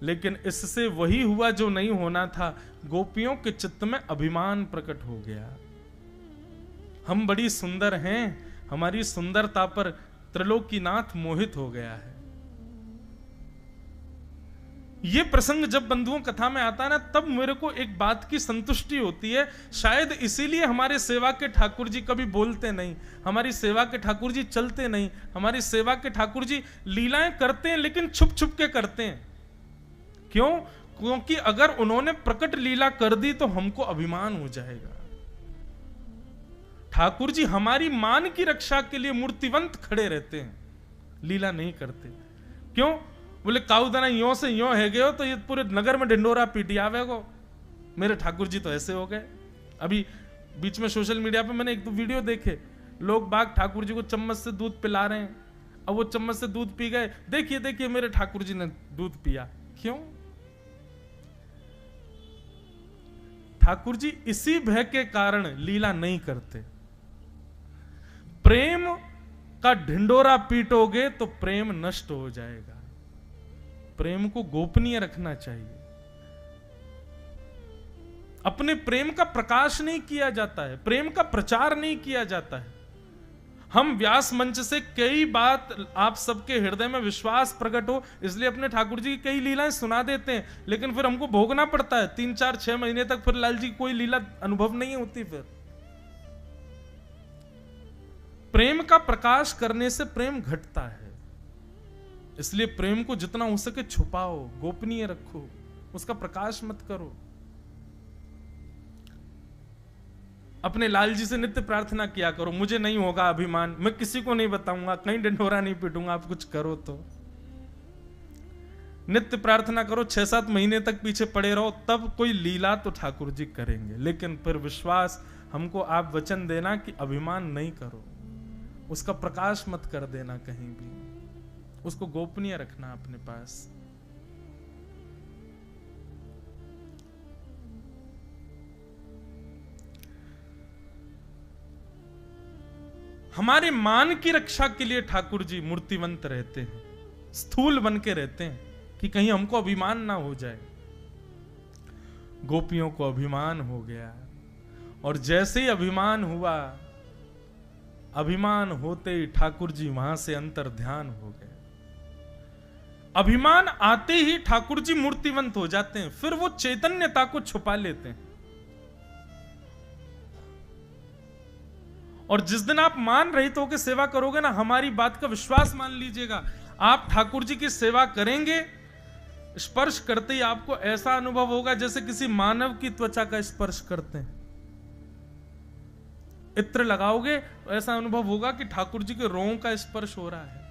लेकिन इससे वही हुआ जो नहीं होना था। गोपियों के चित्त में अभिमान प्रकट हो गया। हम बड़ी सुंदर हैं, हमारी सुंदरता पर त्रिलोकीनाथ मोहित हो गया है। ये प्रसंग जब बंधुओं कथा में आता है ना, तब मेरे को एक बात की संतुष्टि होती है। शायद इसीलिए हमारे सेवा के ठाकुर जी कभी बोलते नहीं, हमारी सेवा के ठाकुर जी चलते नहीं, हमारी सेवा के ठाकुर जी लीलाएं करते हैं लेकिन छुप छुप के करते हैं। क्यों? क्योंकि अगर उन्होंने प्रकट लीला कर दी तो हमको अभिमान हो जाएगा। ठाकुर जी हमारी मान की रक्षा के लिए मूर्तिवंत खड़े रहते हैं, लीला नहीं करते। क्यों? बोले काउदाना यो से यो है गए तो ये पूरे नगर में ढिंडोरा पीटी आवे को, मेरे ठाकुर जी तो ऐसे हो गए। अभी बीच में सोशल मीडिया पे मैंने एक दो वीडियो देखे, लोग बाग ठाकुर जी को चम्मच से दूध पिला रहे हैं। अब वो चम्मच से दूध पी गए, देखिए देखिए मेरे ठाकुर जी ने दूध पिया। क्यों? ठाकुर जी इसी भय के कारण लीला नहीं करते। प्रेम का ढिंडोरा पीटोगे तो प्रेम नष्ट हो जाएगा। प्रेम को गोपनीय रखना चाहिए। अपने प्रेम का प्रकाश नहीं किया जाता है, प्रेम का प्रचार नहीं किया जाता है। हम व्यास मंच से कई बात आप सबके हृदय में विश्वास प्रकट हो इसलिए अपने ठाकुर जी की कई लीलाएं सुना देते हैं, लेकिन फिर हमको भोगना पड़ता है 3, 4, 6 महीने तक। फिर लाल जी की कोई लीला अनुभव नहीं होती। फिर प्रेम का प्रकाश करने से प्रेम घटता है। इसलिए प्रेम को जितना हो सके छुपाओ, गोपनीय रखो, उसका प्रकाश मत करो। अपने लाल जी से नित्य प्रार्थना किया करो, मुझे नहीं होगा अभिमान, मैं किसी को नहीं बताऊंगा, कहीं ढिंढोरा नहीं पीटूंगा, आप कुछ करो तो। नित्य प्रार्थना करो, 6-7 महीने तक पीछे पड़े रहो, तब कोई लीला तो ठाकुर जी करेंगे। लेकिन फिर विश्वास, हमको आप वचन देना कि अभिमान नहीं करो, उसका प्रकाश मत कर देना कहीं भी, उसको गोपनीय रखना अपने पास। हमारे मान की रक्षा के लिए ठाकुर जी मूर्तिवंत रहते हैं, स्थूल बन के रहते हैं कि कहीं हमको अभिमान ना हो जाए। गोपियों को अभिमान हो गया, और जैसे ही अभिमान हुआ, अभिमान होते ही ठाकुर जी वहां से अंतर ध्यान हो गए। अभिमान आते ही ठाकुर जी मूर्तिवंत हो जाते हैं, फिर वो चैतन्यता को छुपा लेते हैं। और जिस दिन आप मान रहित होकर सेवा करोगे ना, हमारी बात का विश्वास मान लीजिएगा, आप ठाकुर जी की सेवा करेंगे, स्पर्श करते ही आपको ऐसा अनुभव होगा जैसे किसी मानव की त्वचा का स्पर्श करते हैं। इत्र लगाओगे तो ऐसा अनुभव होगा कि ठाकुर जी के रों का स्पर्श हो रहा है।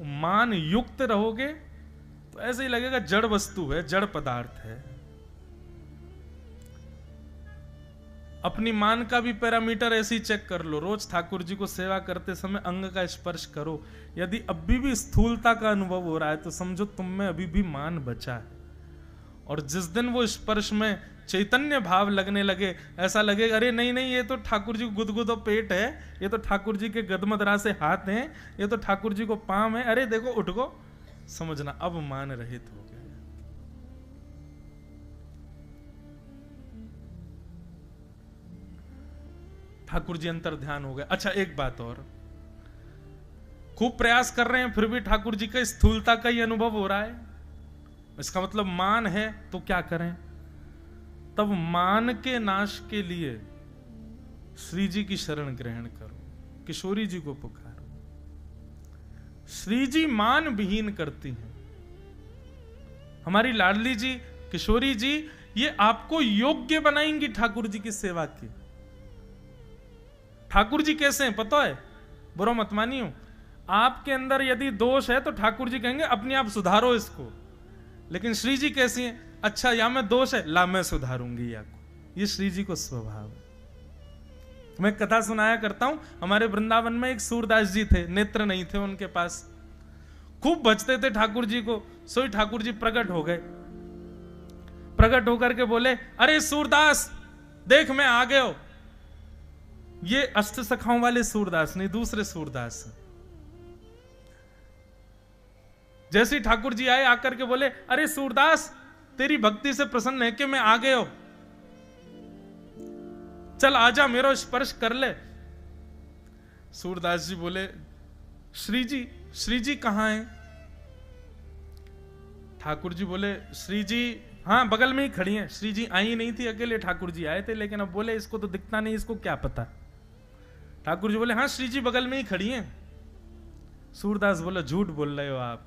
मान युक्त रहोगे तो ऐसे ही लगेगा जड़ वस्तु है, जड़ पदार्थ है। अपनी मान का भी पैरामीटर ऐसे ही चेक कर लो। रोज ठाकुर जी को सेवा करते समय अंग का स्पर्श करो। यदि अभी भी स्थूलता का अनुभव हो रहा है तो समझो तुम में अभी भी मान बचा है। और जिस दिन वो स्पर्श में चैतन्य भाव लगने लगे, ऐसा लगे अरे नहीं नहीं, ये तो ठाकुर जी को गुदगुदो पेट है, ये तो ठाकुर जी के गदमदरा से हाथ हैं, ये तो ठाकुर जी को पांव है, अरे देखो उठ गो, समझना अब मान रहित हो गए। ठाकुर जी अंतर ध्यान हो गए। अच्छा एक बात और, खूब प्रयास कर रहे हैं फिर भी ठाकुर जी का स्थूलता का ही अनुभव हो रहा है, इसका मतलब मान है, तो क्या करें? तब मान के नाश के लिए श्री जी की शरण ग्रहण करो, किशोरी जी को पुकारो। श्री जी मान विहीन करती हैं। हमारी लाडली जी किशोरी जी ये आपको योग्य बनाएंगी ठाकुर जी की सेवा की। ठाकुर जी कैसे हैं पता है? बुरा मत मानियो, आपके अंदर यदि दोष है तो ठाकुर जी कहेंगे अपने आप सुधारो इसको। लेकिन श्री जी कैसी हैं? अच्छा या में दोष है, ला मैं सुधारूंगी या को। ये श्री जी को स्वभाव है। मैं कथा सुनाया करता हूं, हमारे वृंदावन में एक सूरदास जी थे, नेत्र नहीं थे उनके पास, खूब बचते थे ठाकुर जी को। सोई ठाकुर जी प्रकट हो गए, प्रकट होकर के बोले अरे सूरदास देख मैं आ गए हो। ये अष्ट सखाओं वाले सूरदास नहीं, दूसरे सूरदास। जैसे ही ठाकुर जी आए आकर के बोले अरे सूरदास तेरी भक्ति से प्रसन्न है कि मैं आ गए हो, चल आजा मेरा स्पर्श कर ले। सूरदास जी बोले श्री जी कहां हैं? ठाकुर जी बोले श्री जी हाँ बगल में ही खड़ी हैं। श्री जी आई नहीं थी, अकेले ठाकुर जी आए थे, लेकिन अब बोले इसको तो दिखता नहीं, इसको क्या पता। ठाकुर जी बोले हाँ श्री जी बगल में ही खड़ी हैं। सूरदास बोला झूठ बोल रहे हो आप,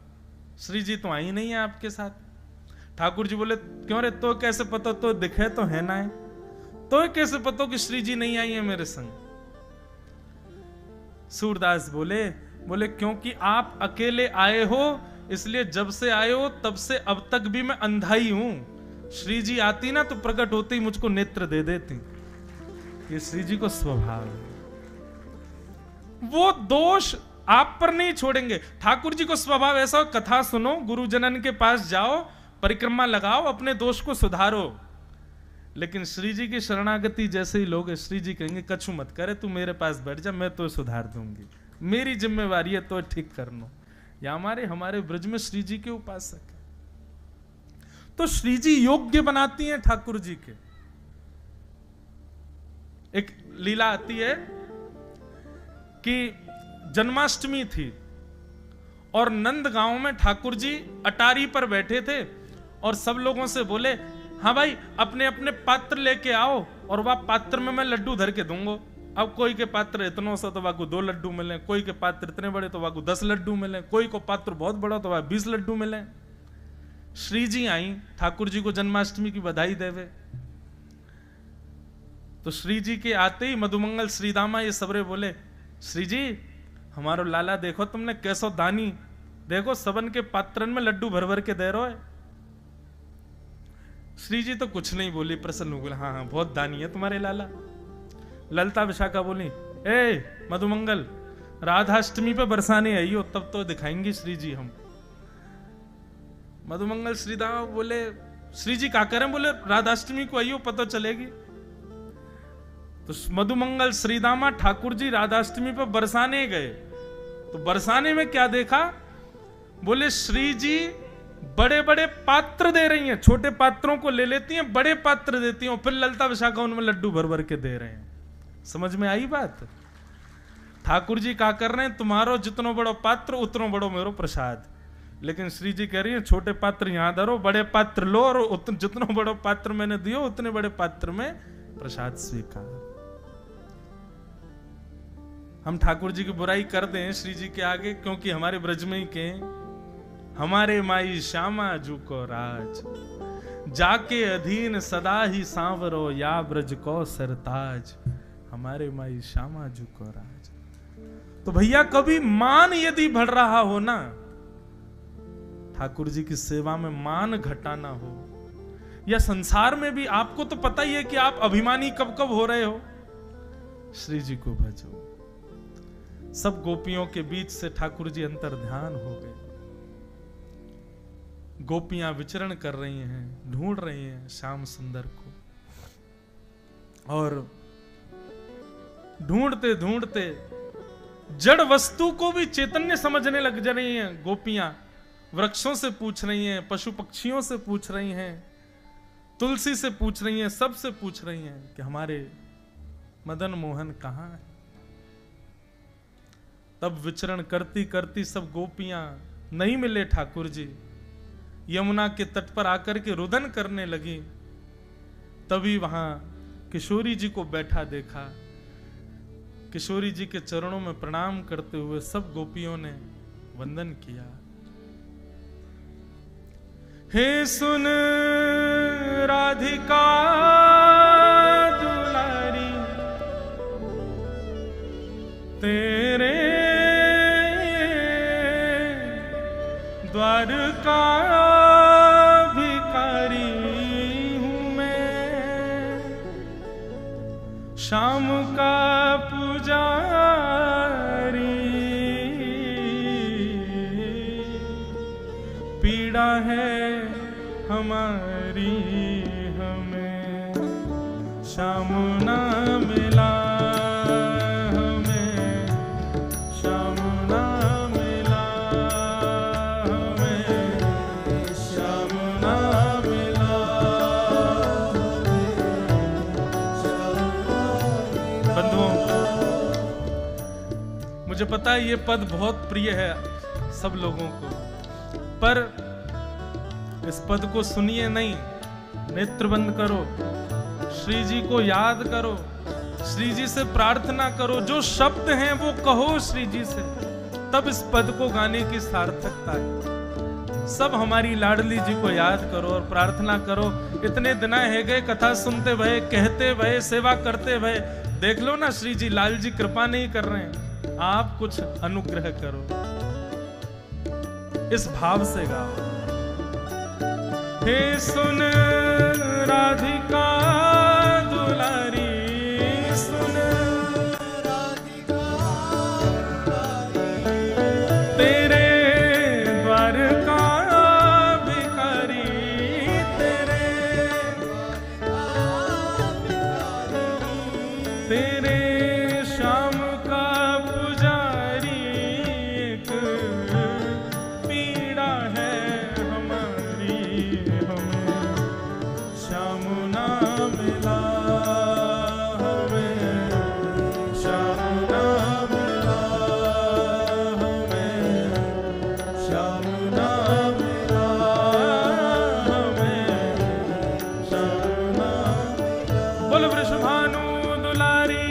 श्री जी तो आई नहीं है आपके साथ। ठाकुर जी बोले क्यों रे, तो कैसे पता, तो दिखे तो है ना है, तो कैसे पता कि श्री जी नहीं आई है मेरे संग? सूरदास बोले क्योंकि आप अकेले आए हो, इसलिए जब से आए हो तब से अब तक भी मैं अंधा ही हूं। श्री जी आती ना तो प्रकट होते ही मुझको नेत्र दे देती। ये श्री जी को स्वभाव है। वो दोष आप पर नहीं छोड़ेंगे। ठाकुर जी को स्वभाव ऐसा, कथा सुनो, गुरुजनन के पास जाओ, परिक्रमा लगाओ, अपने दोष को सुधारो। लेकिन श्री जी की शरणागति जैसे ही लोग, श्री जी कहेंगे कछु मत करे, तू मेरे पास बैठ जा, मैं तो सुधार दूंगी, मेरी जिम्मेवारी है तो ठीक करना। या हमारे ब्रज में श्री जी के उपासक है, तो श्री जी योग्य बनाती हैं ठाकुर जी के। एक लीला आती है कि जन्माष्टमी थी और नंद गांव में ठाकुर जी अटारी पर बैठे थे और सब लोगों से बोले हाँ भाई अपने अपने पात्र लेके आओ और वह पात्र में मैं लड्डू धर के दूंगा। अब कोई के पात्र इतनों सा तो वाकू 2 लड्डू मिले, कोई के पात्र इतने बड़े तो वाकू 10 लड्डू मिले, कोई को पात्र बहुत बड़ा तो वह 20 लड्डू मिले। श्री जी आई ठाकुर जी को जन्माष्टमी की बधाई देवे, तो श्री जी के आते ही मधुमंगल श्रीदामा ये सबरे बोले श्री जी हमारो लाला देखो तुमने कैसो दानी, देखो सबन के पात्रन में लड्डू भर भर के दे रहे हो। श्री जी तो कुछ नहीं बोली, प्रसन्न हो गए, हाँ हाँ बहुत दानी है तुम्हारे लाला। ललता विशाखा बोली ए मधुमंगल राधाष्टमी पे बरसाने आई हो तब तो दिखाएंगे श्री जी हम। मधुमंगल श्रीदामा बोले श्री जी क्या करें? बोले राधाष्टमी को आई हो पता चलेगी। तो मधुमंगल श्रीदामा ठाकुर जी राधाष्टमी पर बरसाने गए, तो बरसाने में क्या देखा? बोले श्री जी बड़े बड़े पात्र दे रही हैं, छोटे पात्रों को ले लेती हैं, बड़े पात्र देती हैं, और फिर ललता विशाखा उनमें लड्डू भर भर के दे रहे हैं। समझ में आई बात? ठाकुर जी क्या कर रहे हैं? तुम्हारो जितनो बड़ो पात्र उतनो बड़ो मेरो प्रसाद। लेकिन श्री जी कह रही है छोटे पात्र यहां धरो, बड़े पात्र लो, और जितनो बड़ो पात्र मैंने दियो उतने बड़े पात्र में प्रसाद स्वीकार। हम ठाकुर जी की बुराई कर दें श्री जी के आगे, क्योंकि हमारे ब्रज में ही के हमारे माई श्यामा जू को राज, जाके अधीन सदा ही सांवरो या ब्रज को सरताज। हमारे माई श्यामा जू को राज। तो भैया कभी मान यदि बढ़ रहा हो ना, ठाकुर जी की सेवा में मान घटाना हो, या संसार में भी आपको तो पता ही है कि आप अभिमानी कब कब हो रहे हो, श्री जी को भजो। सब गोपियों के बीच से ठाकुर जी अंतर ध्यान हो गए। गोपियां विचरण कर रही हैं, ढूंढ रही हैं श्याम सुंदर को, और ढूंढते ढूंढते जड़ वस्तु को भी चैतन्य समझने लग जा रही हैं गोपियां। वृक्षों से पूछ रही हैं, पशु पक्षियों से पूछ रही हैं, तुलसी से पूछ रही हैं, सबसे पूछ रही हैं कि हमारे मदन मोहन कहाँ है। तब विचरण करती करती सब गोपियां नहीं मिले ठाकुर जी, यमुना के तट पर आकर के रुदन करने लगी। तभी वहां किशोरी जी को बैठा देखा। किशोरी जी के चरणों में प्रणाम करते हुए सब गोपियों ने वंदन किया। हे सुन राधिका दुलारी, तेरे द्वार का भिखारी हूं मैं, शाम का पुजारी, पीड़ा है हमारी हमें श्याम ना मिला, हमें श्याम ना मिला, हमें श्याम ना मिला। बंधुओं, मुझे पता है ये पद बहुत प्रिय है सब लोगों को, पर इस पद को सुनिए नहीं, नेत्र बंद करो, श्री जी को याद करो, श्री जी से प्रार्थना करो, जो शब्द हैं वो कहो श्री जी से, तब इस पद को गाने की सार्थकता है। सब हमारी लाडली जी को याद करो और प्रार्थना करो। इतने दिन है गए कथा सुनते भये, कहते भये, सेवा करते भये, देख लो ना श्री जी, लाल जी कृपा नहीं कर रहे हैं, आप कुछ अनुग्रह करो। इस भाव से गाओ। हे सुन राधिका दुलारी, सुन राधिका दुलारी, तेरे द्वार का भिखारी, तेरे तेरे श्याम का पुजारी, एक पीड़ा है श्याम ना मिला, हमें श्याम ना मिला, हमें श्याम ना मिला, हमें श्याम ना मिला। बोल वृषभानु दुलारी।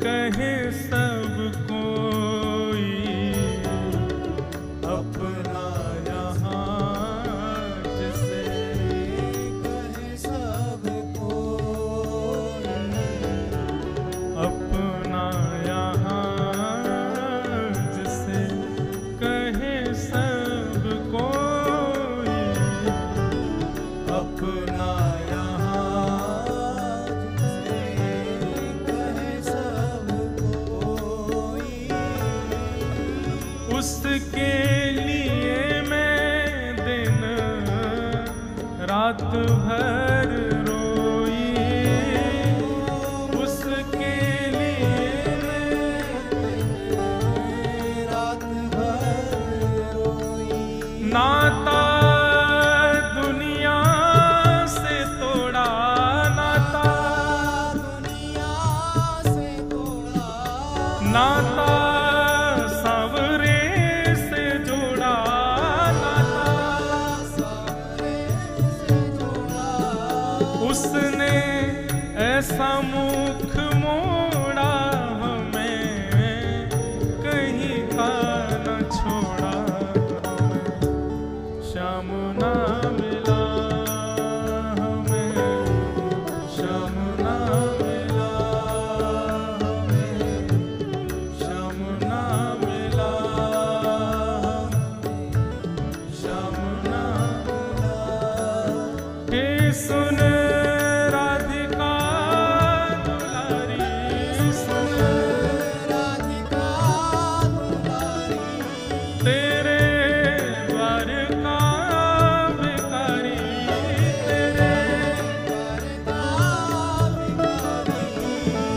कहे सब कोई अपना यहाँ जिसे कहे सब कोई अपना यहाँ जिसे कहे सब कोई अपना यहाँ जिसे कहे सब कोई उसके लिए मैं दिन रात भर रोई उसके लिए रात भर रोई नाता दुनिया से तोड़ा नाता दुनिया से तोड़ा नाता सांवरे से जोड़ा नाता सावरे से जोड़ा उसने ऐसा मुख मोड़ा हमें कहीं का न छोड़ा श्याम ना मिला हमें श्याम ना मिला हमें श्याम ना मिला श्याम ना हे सुन राधिका दुलारी सुन राधिका दुलारी तेरे द्वार का भिखारी तेरे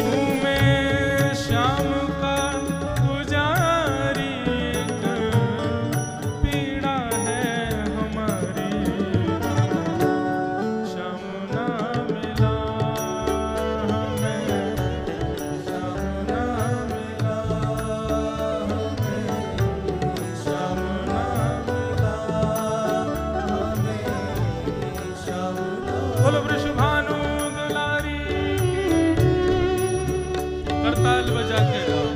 हूँ मैं श्याम का पुजारी एक पीड़ा है हमारी श्याम ना मिला हमें श्याम ना मिला हमें श्याम ना मिला हमें श्याम बोलो वृषभानु दुलारी करताल बजा के गाओ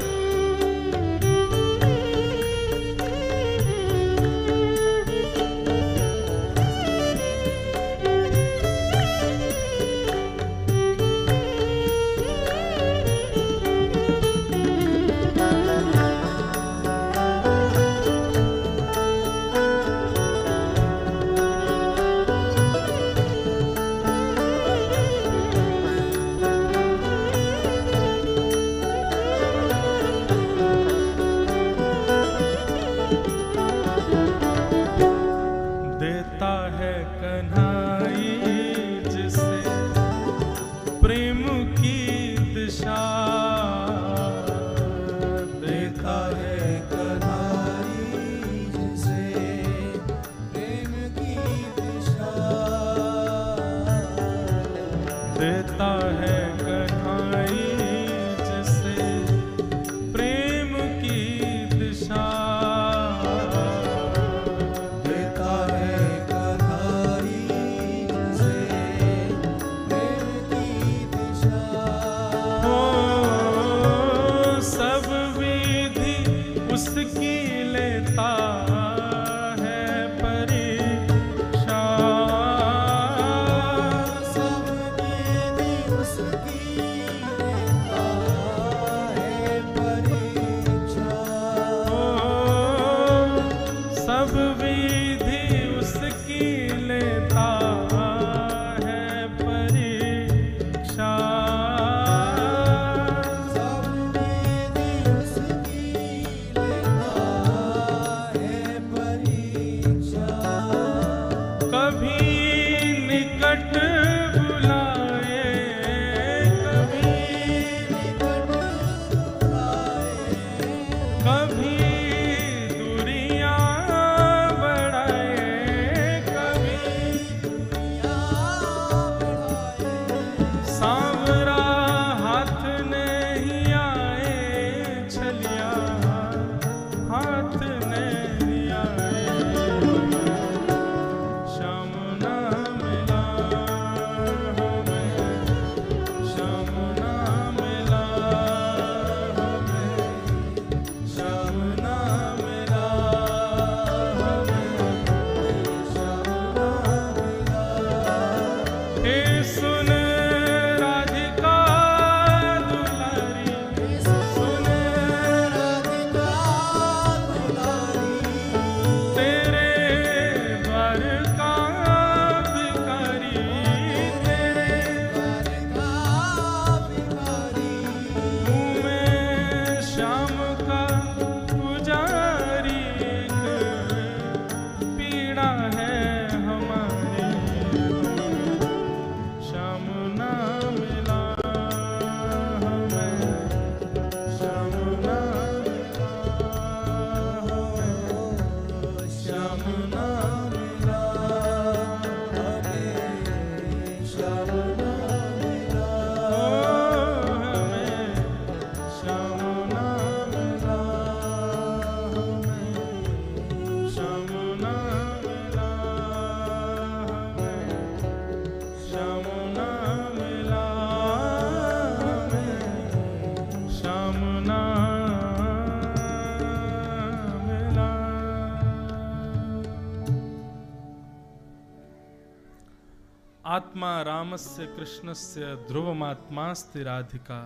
आत्मा रामस्य कृष्णस्य ध्रुवमात्मास्ति राधिका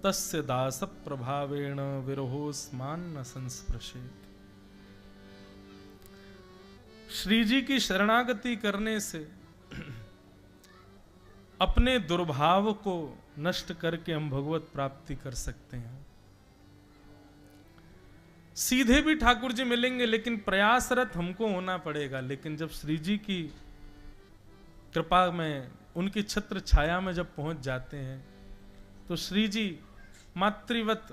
तस्य दास प्रभावेण विरहोस्मान न संस्पृशेत। श्री जी की शरणागति करने से अपने दुर्भाव को नष्ट करके हम भगवत प्राप्ति कर सकते हैं। सीधे भी ठाकुर जी मिलेंगे, लेकिन प्रयासरत हमको होना पड़ेगा। लेकिन जब श्री जी की कृपा में, उनकी छत्र छाया में जब पहुंच जाते हैं, तो श्री जी मातृवत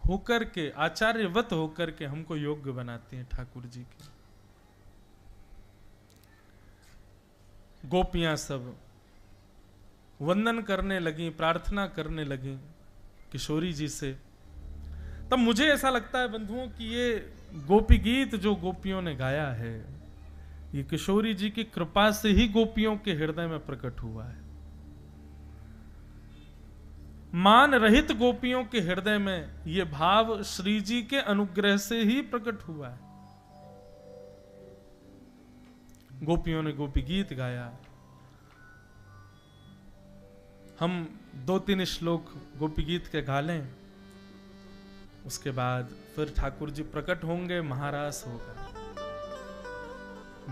होकर के, आचार्यवत होकर के हमको योग्य बनाते हैं ठाकुर जी के। गोपियां सब वंदन करने लगी, प्रार्थना करने लगी किशोरी जी से। तब मुझे ऐसा लगता है बंधुओं कि ये गोपी गीत जो गोपियों ने गाया है, ये किशोरी जी की कृपा से ही गोपियों के हृदय में प्रकट हुआ है। मान रहित गोपियों के हृदय में ये भाव श्री जी के अनुग्रह से ही प्रकट हुआ है। गोपियों ने गोपी गीत गाया। हम 2-3 श्लोक गोपी गीत के गा लें, उसके बाद फिर ठाकुर जी प्रकट होंगे, महारास होगा।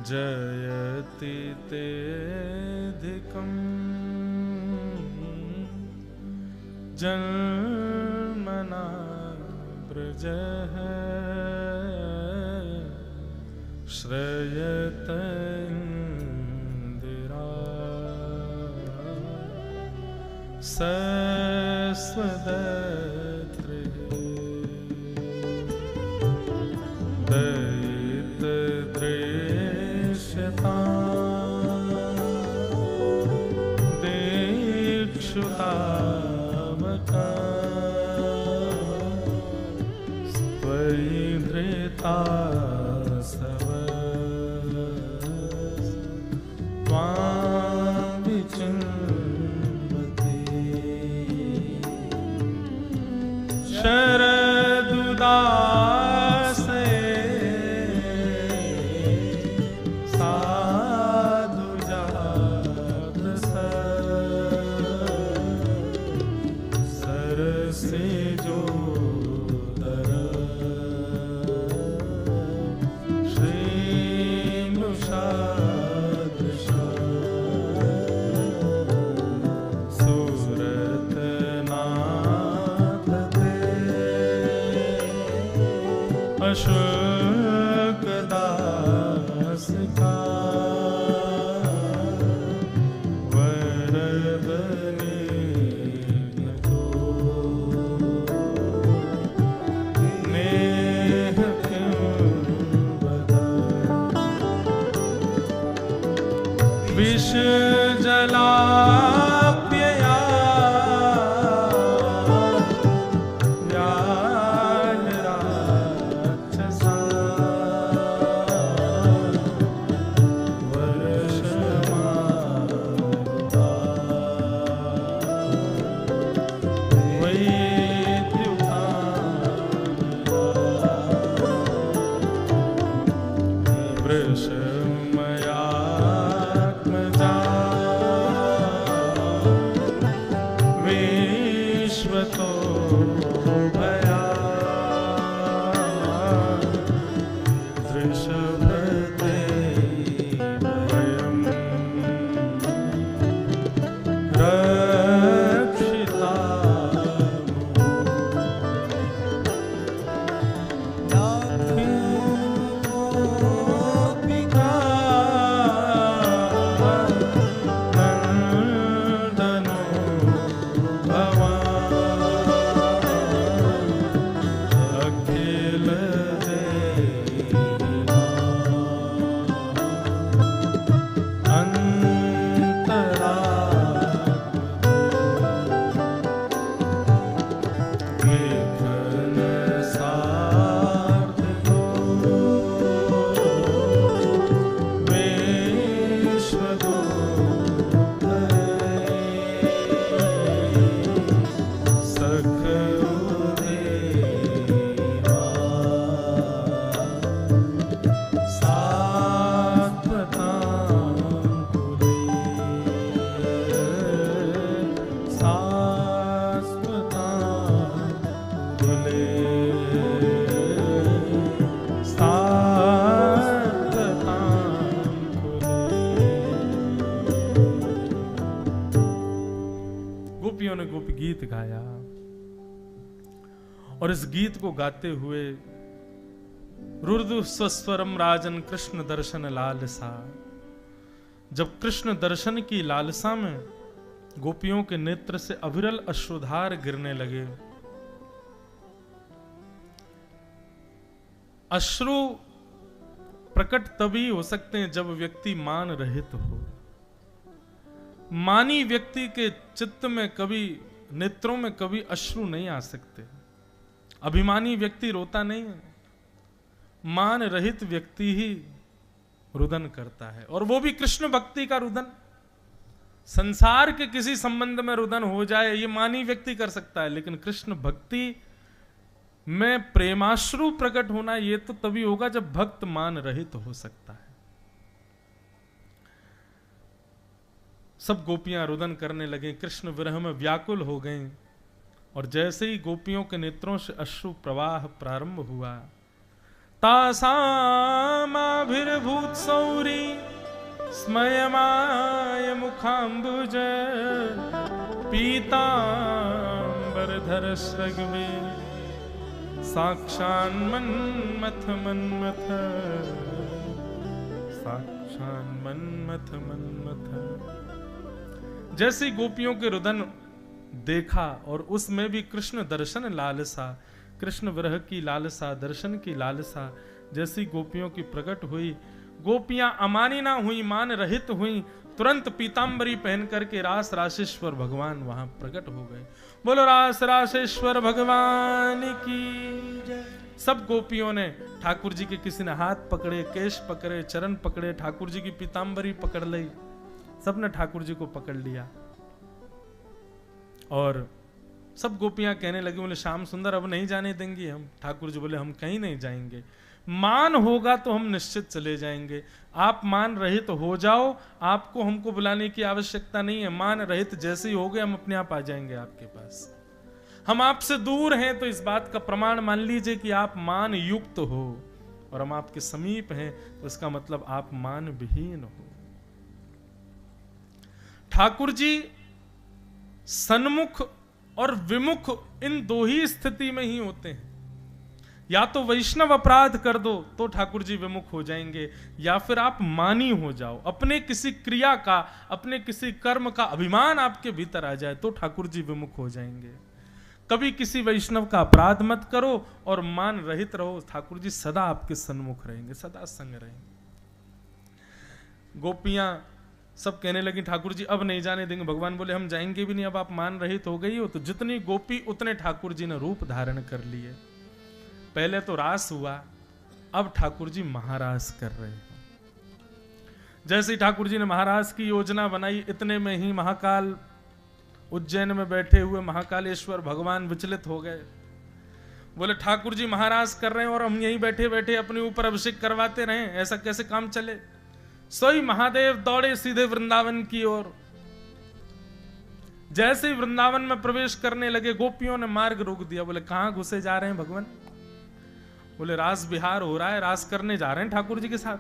जयति तेधिकं जन्मना ब्रजः श्रयत इंदिरा सस्वदत्रे दयित दृश्यता दीक्षुतावका स्वयि धृता शरदुदासे साधु जात सरसे जो दर श्रीनुषादृशा सूरत अशोक दास का वरदने तो नेह क्यों बता विष जलाप्यया गीत गाया। और इस गीत को गाते हुए रुर्दु स्वस्वरम राजन कृष्ण दर्शन लालसा, जब कृष्ण दर्शन की लालसा में गोपियों के नेत्र से अविरल अश्रुधार गिरने लगे। अश्रु प्रकट तभी हो सकते हैं जब व्यक्ति मान रहित हो। मानी व्यक्ति के चित्त में कभी, नेत्रों में कभी अश्रु नहीं आ सकते। अभिमानी व्यक्ति रोता नहीं है, मान रहित व्यक्ति ही रुदन करता है, और वो भी कृष्ण भक्ति का रुदन। संसार के किसी संबंध में रुदन हो जाए ये मानी व्यक्ति कर सकता है, लेकिन कृष्ण भक्ति में प्रेमाश्रु प्रकट होना ये तो तभी होगा जब भक्त मान रहित हो सकता है। सब गोपियां रुदन करने लगे, कृष्ण विरह में व्याकुल हो गईं, और जैसे ही गोपियों के नेत्रों से अश्रु प्रवाह प्रारंभ हुआ, तासामाभिर्भूत सौरी स्मयमाय मुखाम्बुज पीतांबरधर सृग्वे साक्षान्मन्मथ मन्मथ, साक्षान्मन्मथ मन्मथ। जैसे गोपियों के रुदन देखा और उसमें भी कृष्ण दर्शन लालसा, कृष्ण विरह की लालसा, दर्शन की लालसा जैसी गोपियों की प्रकट हुई, गोपियां अमानी ना हुई, मान रहित हुई, तुरंत पीतांबरी पहन करके रास राशेश्वर भगवान वहां प्रकट हो गए। बोलो रास राशेश्वर भगवान की जय। सब गोपियों ने ठाकुर जी के, किसी ने हाथ पकड़े, केश पकड़े, चरण पकड़े, ठाकुर जी की पीतांबरी पकड़ ली, सबने ठाकुर जी को पकड़ लिया। और सब गोपियां कहने लगी, बोले श्याम सुंदर अब नहीं जाने देंगे हम। ठाकुर जी बोले हम कहीं नहीं जाएंगे, मान होगा तो हम निश्चित चले जाएंगे। आप मान रहित हो जाओ, आपको हमको बुलाने की आवश्यकता नहीं है। मान रहित जैसे ही हो गए हम अपने आप आ जाएंगे आपके पास। हम आपसे दूर हैं तो इस बात का प्रमाण मान लीजिए कि आप मान युक्त हो, और हम आपके समीप हैं तो इसका मतलब आप मान विहीन हो। ठाकुर जी सन्मुख और विमुख इन दो ही स्थिति में ही होते हैं। या तो वैष्णव अपराध कर दो तो ठाकुर जी विमुख हो जाएंगे, या फिर आप मानी हो जाओ, अपने किसी क्रिया का, अपने किसी कर्म का अभिमान आपके भीतर आ जाए तो ठाकुर जी विमुख हो जाएंगे। कभी किसी वैष्णव का अपराध मत करो और मान रहित रहो, ठाकुर जी सदा आपके सन्मुख रहेंगे, सदा संग रहेंगे। गोपियां सब कहने लगी ठाकुर जी अब नहीं जाने देंगे। भगवान बोले हम जाएंगे भी नहीं, अब आप मान रहित हो गई हो। तो जितनी गोपी उतने ठाकुर जी ने रूप धारण कर लिए। पहले तो रास हुआ, अब ठाकुर जी महारास कर रहे हैं। जैसे ही ठाकुर जी ने महारास की योजना बनाई, इतने में ही महाकाल उज्जैन में बैठे हुए महाकालेश्वर भगवान विचलित हो गए। बोले ठाकुर जी महारास कर रहे हैं और हम यहीं बैठे बैठे अपने ऊपर अभिषेक करवाते रहे, ऐसा कैसे काम चले। सोई महादेव दौड़े सीधे वृंदावन की ओर। जैसे ही वृंदावन में प्रवेश करने लगे, गोपियों ने मार्ग रोक दिया। बोले कहां घुसे जा रहे हैं भगवान? बोले रास बिहार हो रहा है, रास करने जा रहे हैं ठाकुर जी के साथ।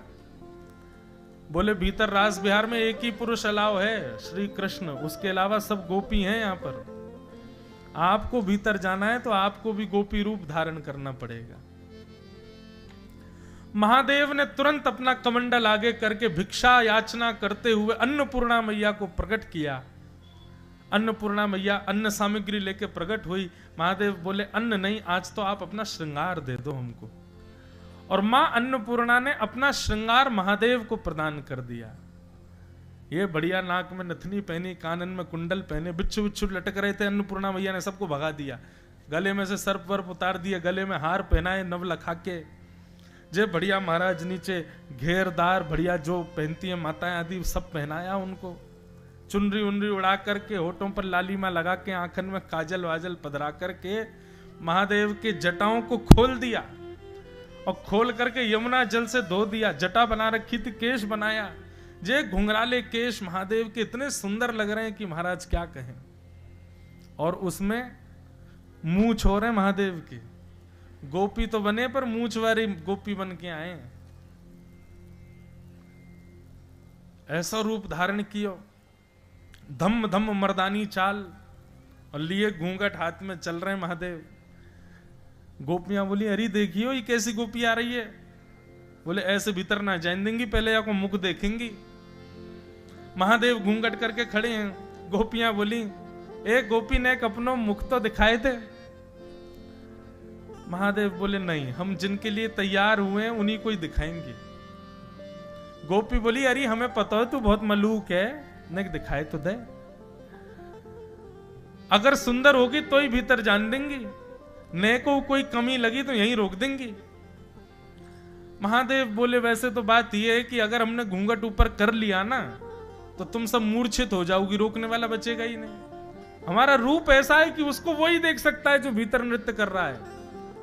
बोले भीतर रास बिहार में एक ही पुरुष अलाव है, श्री कृष्ण, उसके अलावा सब गोपी हैं यहाँ पर। आपको भीतर जाना है तो आपको भी गोपी रूप धारण करना पड़ेगा। महादेव ने तुरंत अपना कमंडल आगे करके भिक्षा याचना करते हुए अन्नपूर्णा मैया को प्रकट किया। अन्नपूर्णा मैया अन्न सामग्री लेके प्रकट हुई। महादेव बोले अन्न नहीं, आज तो आप अपना श्रृंगार दे दो हमको। और मां अन्नपूर्णा ने अपना श्रृंगार महादेव को प्रदान कर दिया। ये बढ़िया नाक में नथनी पहनी, कानन में कुंडल पहने, बिच्छू बिच्छू लटक रहे थे। अन्नपूर्णा मैया ने सबको भगा दिया, गले में से सर्प वर्प उतार दिए, गले में हार पहनाए नव लखा के। जे बढ़िया महाराज नीचे घेरदार बढ़िया जो पहनती है माताएं आदि सब पहनाया उनको। चुनरी उनरी उड़ा करके, होठों पर लालिमा लगा के, आंखन में काजल वाजल पधरा करके महादेव के जटाओं को खोल दिया और खोल करके यमुना जल से धो दिया। जटा बना रखी थी, केश बनाया। जे घुंघराले केश महादेव के इतने सुंदर लग रहे हैं कि महाराज क्या कहें। और उसमें मूंछ हो रहे महादेव की। गोपी तो बने पर मूंछ वाली गोपी बन के आए। ऐसा रूप धारण कियो, धम धम मर्दानी चाल, और लिए घूंघट हाथ में चल रहे हैं महादेव। गोपियां बोली अरे देखियो ये कैसी गोपी आ रही है। बोले ऐसे भीतर ना जान देंगी, पहले आपको मुख देखेंगी। महादेव घूंघट करके खड़े हैं। गोपियां बोली एक गोपी ने एक अपनो मुख तो दिखाए थे। महादेव बोले नहीं, हम जिनके लिए तैयार हुए हैं उन्हीं को ही दिखाएंगे। गोपी बोली अरे हमें पता है तू बहुत मलूक है, नहीं दिखाए तो दे, अगर सुंदर होगी तो ही भीतर जान देंगी, ने को कोई कमी लगी तो यहीं रोक देंगी। महादेव बोले वैसे तो बात यह है कि अगर हमने घूंघट ऊपर कर लिया ना तो तुम सब मूर्छित हो जाओगी, रोकने वाला बचेगा ही नहीं। हमारा रूप ऐसा है कि उसको वही देख सकता है जो भीतर नृत्य कर रहा है,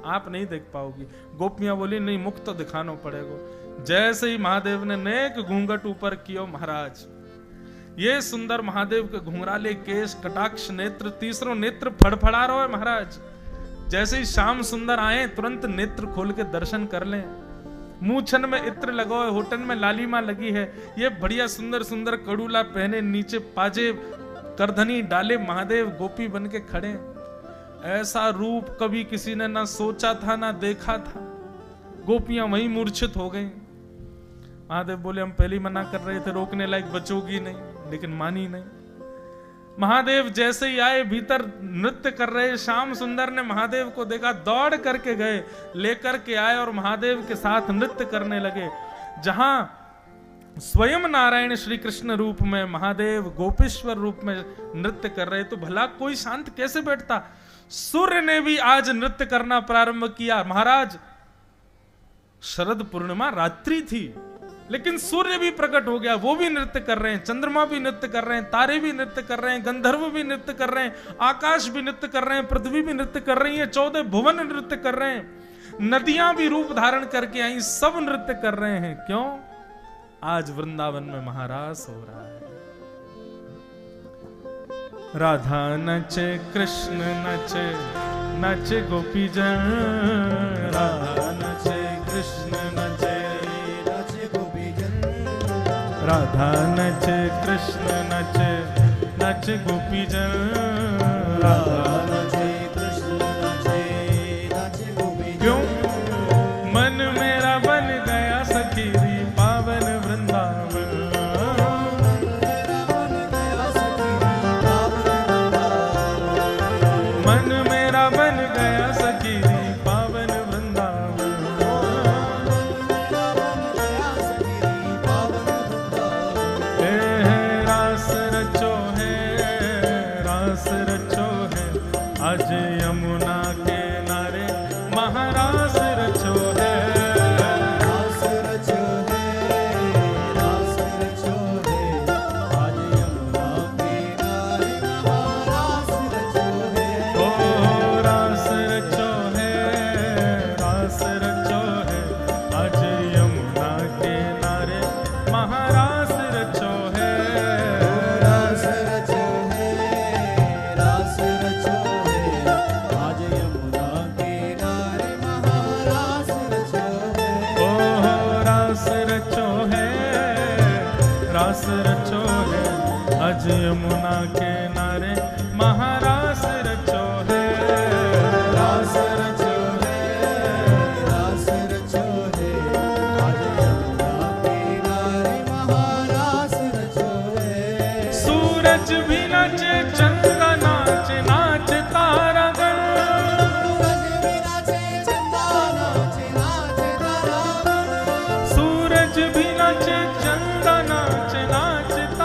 आप नहीं देख पाओगी। गोपियां बोली नहीं, मुख तो दिखाना पड़ेगा। जैसे ही महादेव ने नेक घूंघट ऊपर किया, महाराज ये सुंदर महादेव के घुंघराले केश, कटाक्ष नेत्र, तीसरों नेत्र फड़फड़ा रहा है महाराज। जैसे ही श्याम सुंदर आए तुरंत नेत्र खोल के दर्शन कर लें। मूछन में इत्र लगा है, होठन में लालिमा लगी है, ये बढ़िया सुंदर सुंदर कड़ूला पहने, नीचे पाजे करधनी डाले महादेव गोपी बन के खड़े। ऐसा रूप कभी किसी ने ना सोचा था ना देखा था। गोपियां वहीं मूर्छित हो गई। महादेव बोले हम पहले ही मना कर रहे थे, रोकने लायक बचोगी नहीं, लेकिन मानी नहीं। महादेव जैसे ही आए, भीतर नृत्य कर रहे श्याम सुंदर ने महादेव को देखा, दौड़ करके गए, लेकर के आए और महादेव के साथ नृत्य करने लगे। जहां स्वयं नारायण श्री कृष्ण रूप में, महादेव गोपेश्वर रूप में नृत्य कर रहे, तो भला कोई शांत कैसे बैठता। सूर्य ने भी आज नृत्य करना प्रारंभ किया। महाराज शरद पूर्णिमा रात्रि थी, लेकिन सूर्य भी प्रकट हो गया, वो भी नृत्य कर रहे हैं, चंद्रमा भी नृत्य कर रहे हैं, तारे भी नृत्य कर रहे हैं, गंधर्व भी नृत्य कर रहे हैं, आकाश भी नृत्य कर रहे हैं, पृथ्वी भी नृत्य कर रही है, 14 भुवन नृत्य कर रहे हैं, नदियां भी रूप धारण करके आई, सब नृत्य कर रहे हैं। क्यों? आज वृंदावन में महारास हो रहा है। राधा नचे कृष्ण नचे, नचे गोपी जन, राधा नचे कृष्ण नचे, राधा नचे कृष्ण नचे, नचे गोपी जन, राधा नचे कृष्ण नचे, नचे गोपी जन। क्यों? मन मेरा बन गया सखीरी पावन वृंदावन, मन मेरा बन गया सखीरी पावन वृंदावन, रास रचो है आज यमुना के नारे, महारास रचो है, रास रचो है, रास रचो है आज यमुना के नारे, महारास रचो है, ओ रास रचो है, रास रचो है आज यमुना के नारे, महारास रचो है, रास रचो है, रास रचो है आज यमुना के नारे, महारास रचो है, ओ रास रचो है, रास रचो है आज यमुना के नारे, महारास रचो है, रास रचो है, रास रचो है आज यमुना के नारे, महारास रचो है। सूरज भी नाचे, चंद्र नाचे, नाचे तारागण, सूरज भी नाचे, चंद्र नाचे, नाचे तारागण,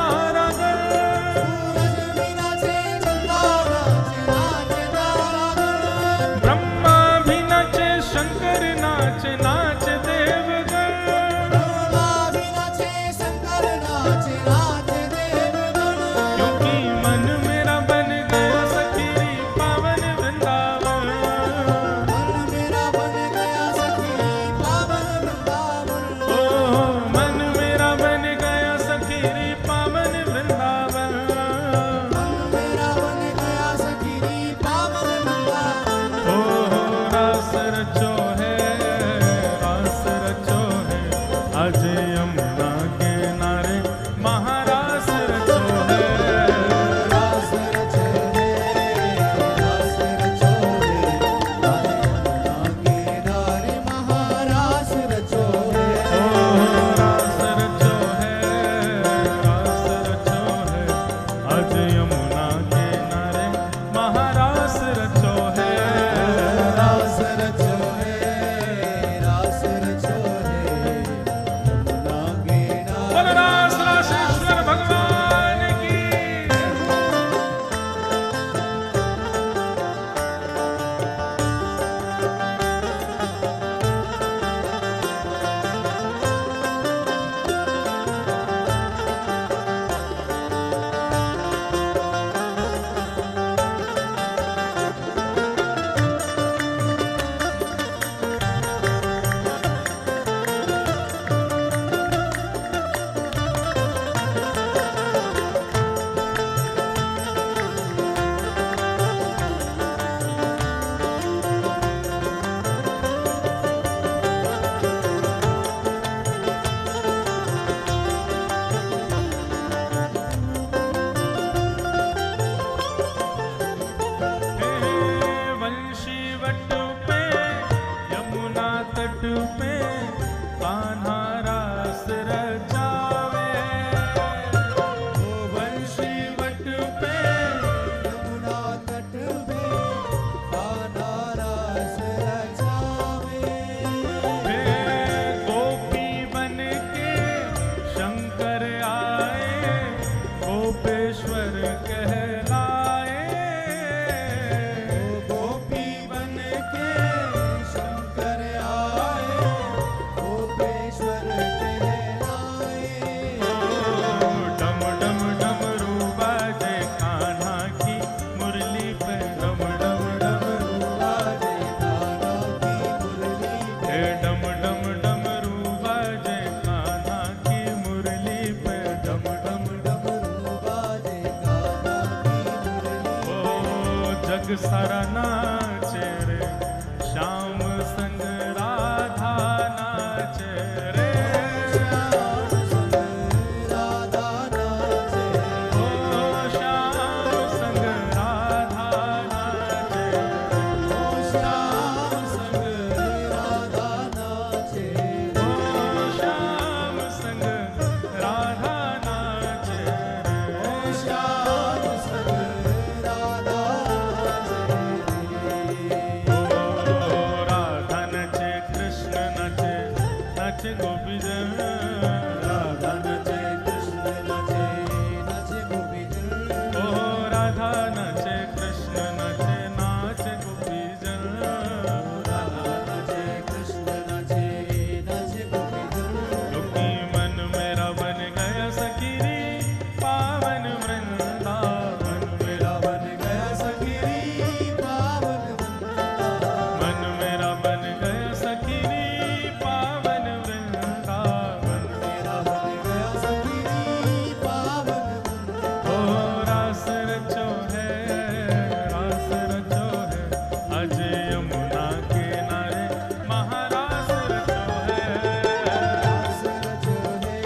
वट पे यमुना तट पे कान्हा रास रचावे। ओ बंशी वट पे यमुना तट पे कान्हा रास रचावे। हे गोपी बन के शंकर आए गोपेश्वर कहलाए। गोपी बन के शंकर आए गोपेश्वर कहलाए। डम डम डमरू बाजे कान्हा की मुरली पे डम डम डमरू बाजे कान्हा की मुरली पे। हे डम डम डमरू बाजे कान्हा की मुरली पे डम डम डमरू बाजे कान्हा की मुरली। ओ जग सारा नाचे रे श्याम संग राधा नाचे रे। श्याम संग राधा नाचे। ओ श्याम संग राधा नाचे। ओ श्याम संग राधा नाचे। ओ श्याम संग राधा नाचे ओ श्याम संग राधा नाचे। ओ राधा नचे कृष्ण नचे नचे गोपीजन। राधा नचे कृष्ण नचे नचे गोपीजन। ओ राधा नचे कृष्ण नचे नाचे गोपीजन। राधा नचे कृष्ण नचे नचे गोपीजन। दुखी मन मेरा बन गया सखीरी पावन वृंदावन मेरा बन गया सखीरी पावन वृंदावन। मन मेरा बन गया सखीरी पावन वृंदावन। मेरा बन गया सखीरी पावन वृंदावन। ओ रास रचो है अज यमुना किनारे महारास रचो है। रास रचो है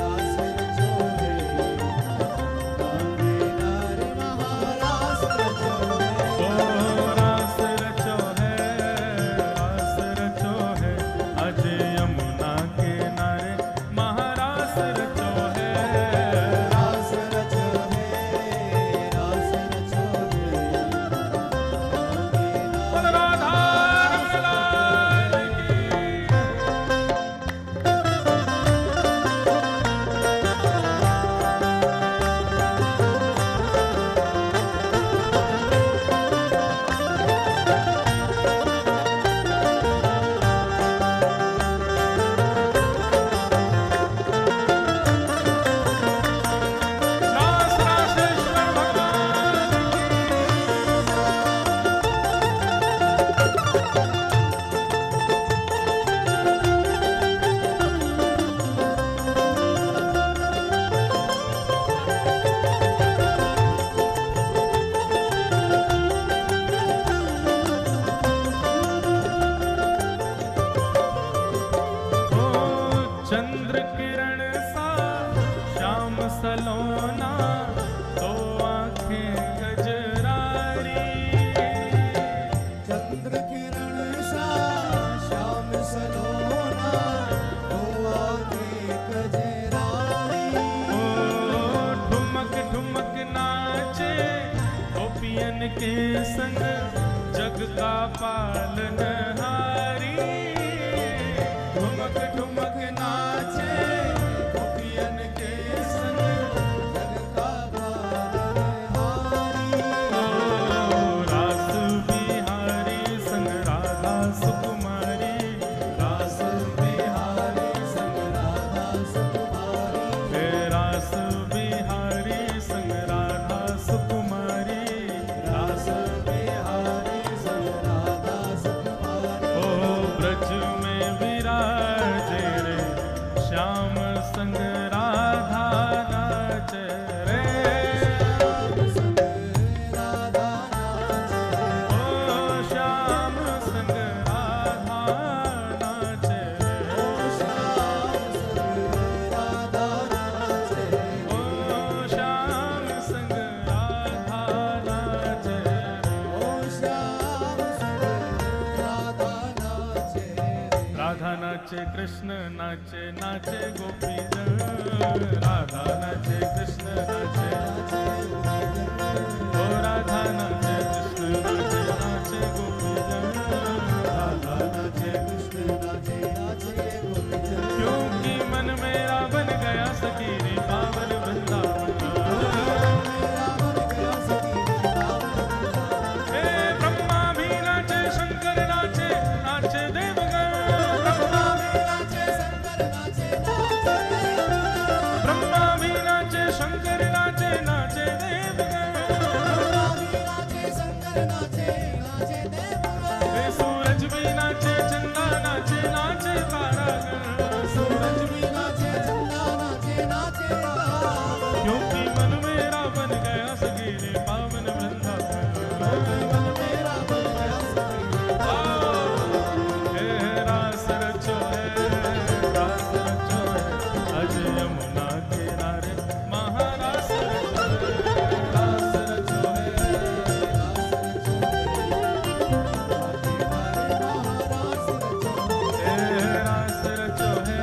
रास रचो है नारे महारास रचो है। ओ रास रचो है अज यमुना किनारे महारास रचो है। रास रचो है रास रचो है। बोल राधा रमण लाल की। रास रासेश्वर भगवान ओ चंद्र किरण सा श्याम सलोना दो आंखें गजरारी। चंद्र किरण सा श्याम सलोना दो आंखें गजरारी। ओ ठुमक ठुमक नाचे गोपियन के संग जग का पालनहारी। ठुमक ठुमक नाचे गोपियन के संग जग का पालनहारी। ओ रास बिहारी संग राधा सुकुमारी। रास बिहारी संग राधा सुकुमारी। हे रास बिहारी संग राधा सुकुमारी। रास बिहारी संग राधा सुकुमारी। नाचे कृष्ण नाचे नाचे गोपी जन, राधा नाचे कृष्ण नाचे ओ राधा नाचे कृष्ण नाचे नाचे गोपी जन, राधा नाचे कृष्ण नाचे नाचे गोपी जन। क्योंकि मन मेरा बन गया सखी रे पावन वृंदावन। मेरा मन गया सखी रे पावन वृंदावन। हे ब्रह्मा भी नाचे शंकर नाचे नाचे देवगण, ब्रह्मा भी नाचे शंकर नाचे नाचे देवगण। ब्रह्मा भी नाचे शंकर नाचे नाचे देवगण। ब्रह्मा भी नाचे शंकर नाचे नाचे देवगण। हे सूरज भी नाचे चंदा नाचे नाचे तारागण, सूरज भी नाचे चंदा नाचे नाचे तारागण। क्योंकि मन मेरा बन गया सखी रे पावन वृंदावन। मन मेरा बन गया सखी रे हे रास रचो है, रास रचो है, अज यमुना किनारे महारास रचो है, रास रचो है। महारास रचो। हे रास रचो है,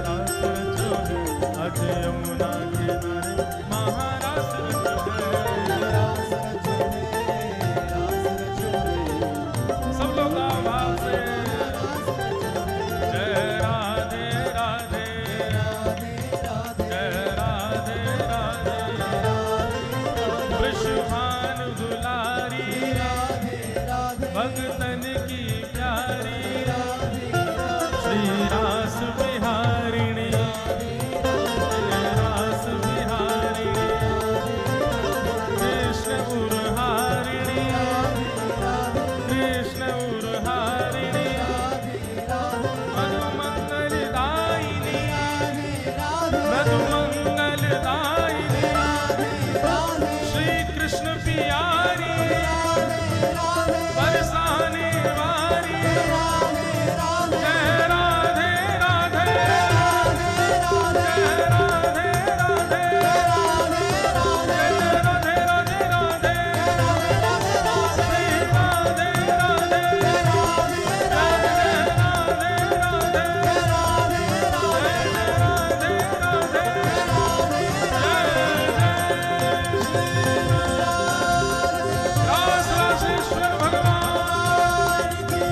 रास रचो है, अज यमुना किनारे महारास रचो है। रास रचो रे, रास रचो रे। सब लोग आवाज से रास रचो रे। जय राधे राधे, राधे राधे जय राधे राधे, वृषभान दुलारी राधे राधे भगतन की प्यारी, राधे श्री रास बिहारिणी, रास बिहारिणी, कृष्ण उरहारिणी, कृष्ण उरहारिणी, मधुमंगलदायिनी, मधुमंगलदायिनी, श्री कृष्ण पियारी, बरसाने वारी, जय राधे राधे, जय राधे राधे, जय राधे राधे राधे, श्री राधे राधे, जय राधे राधे, जय राधे राधे, रास रासेश्वर भगवान की,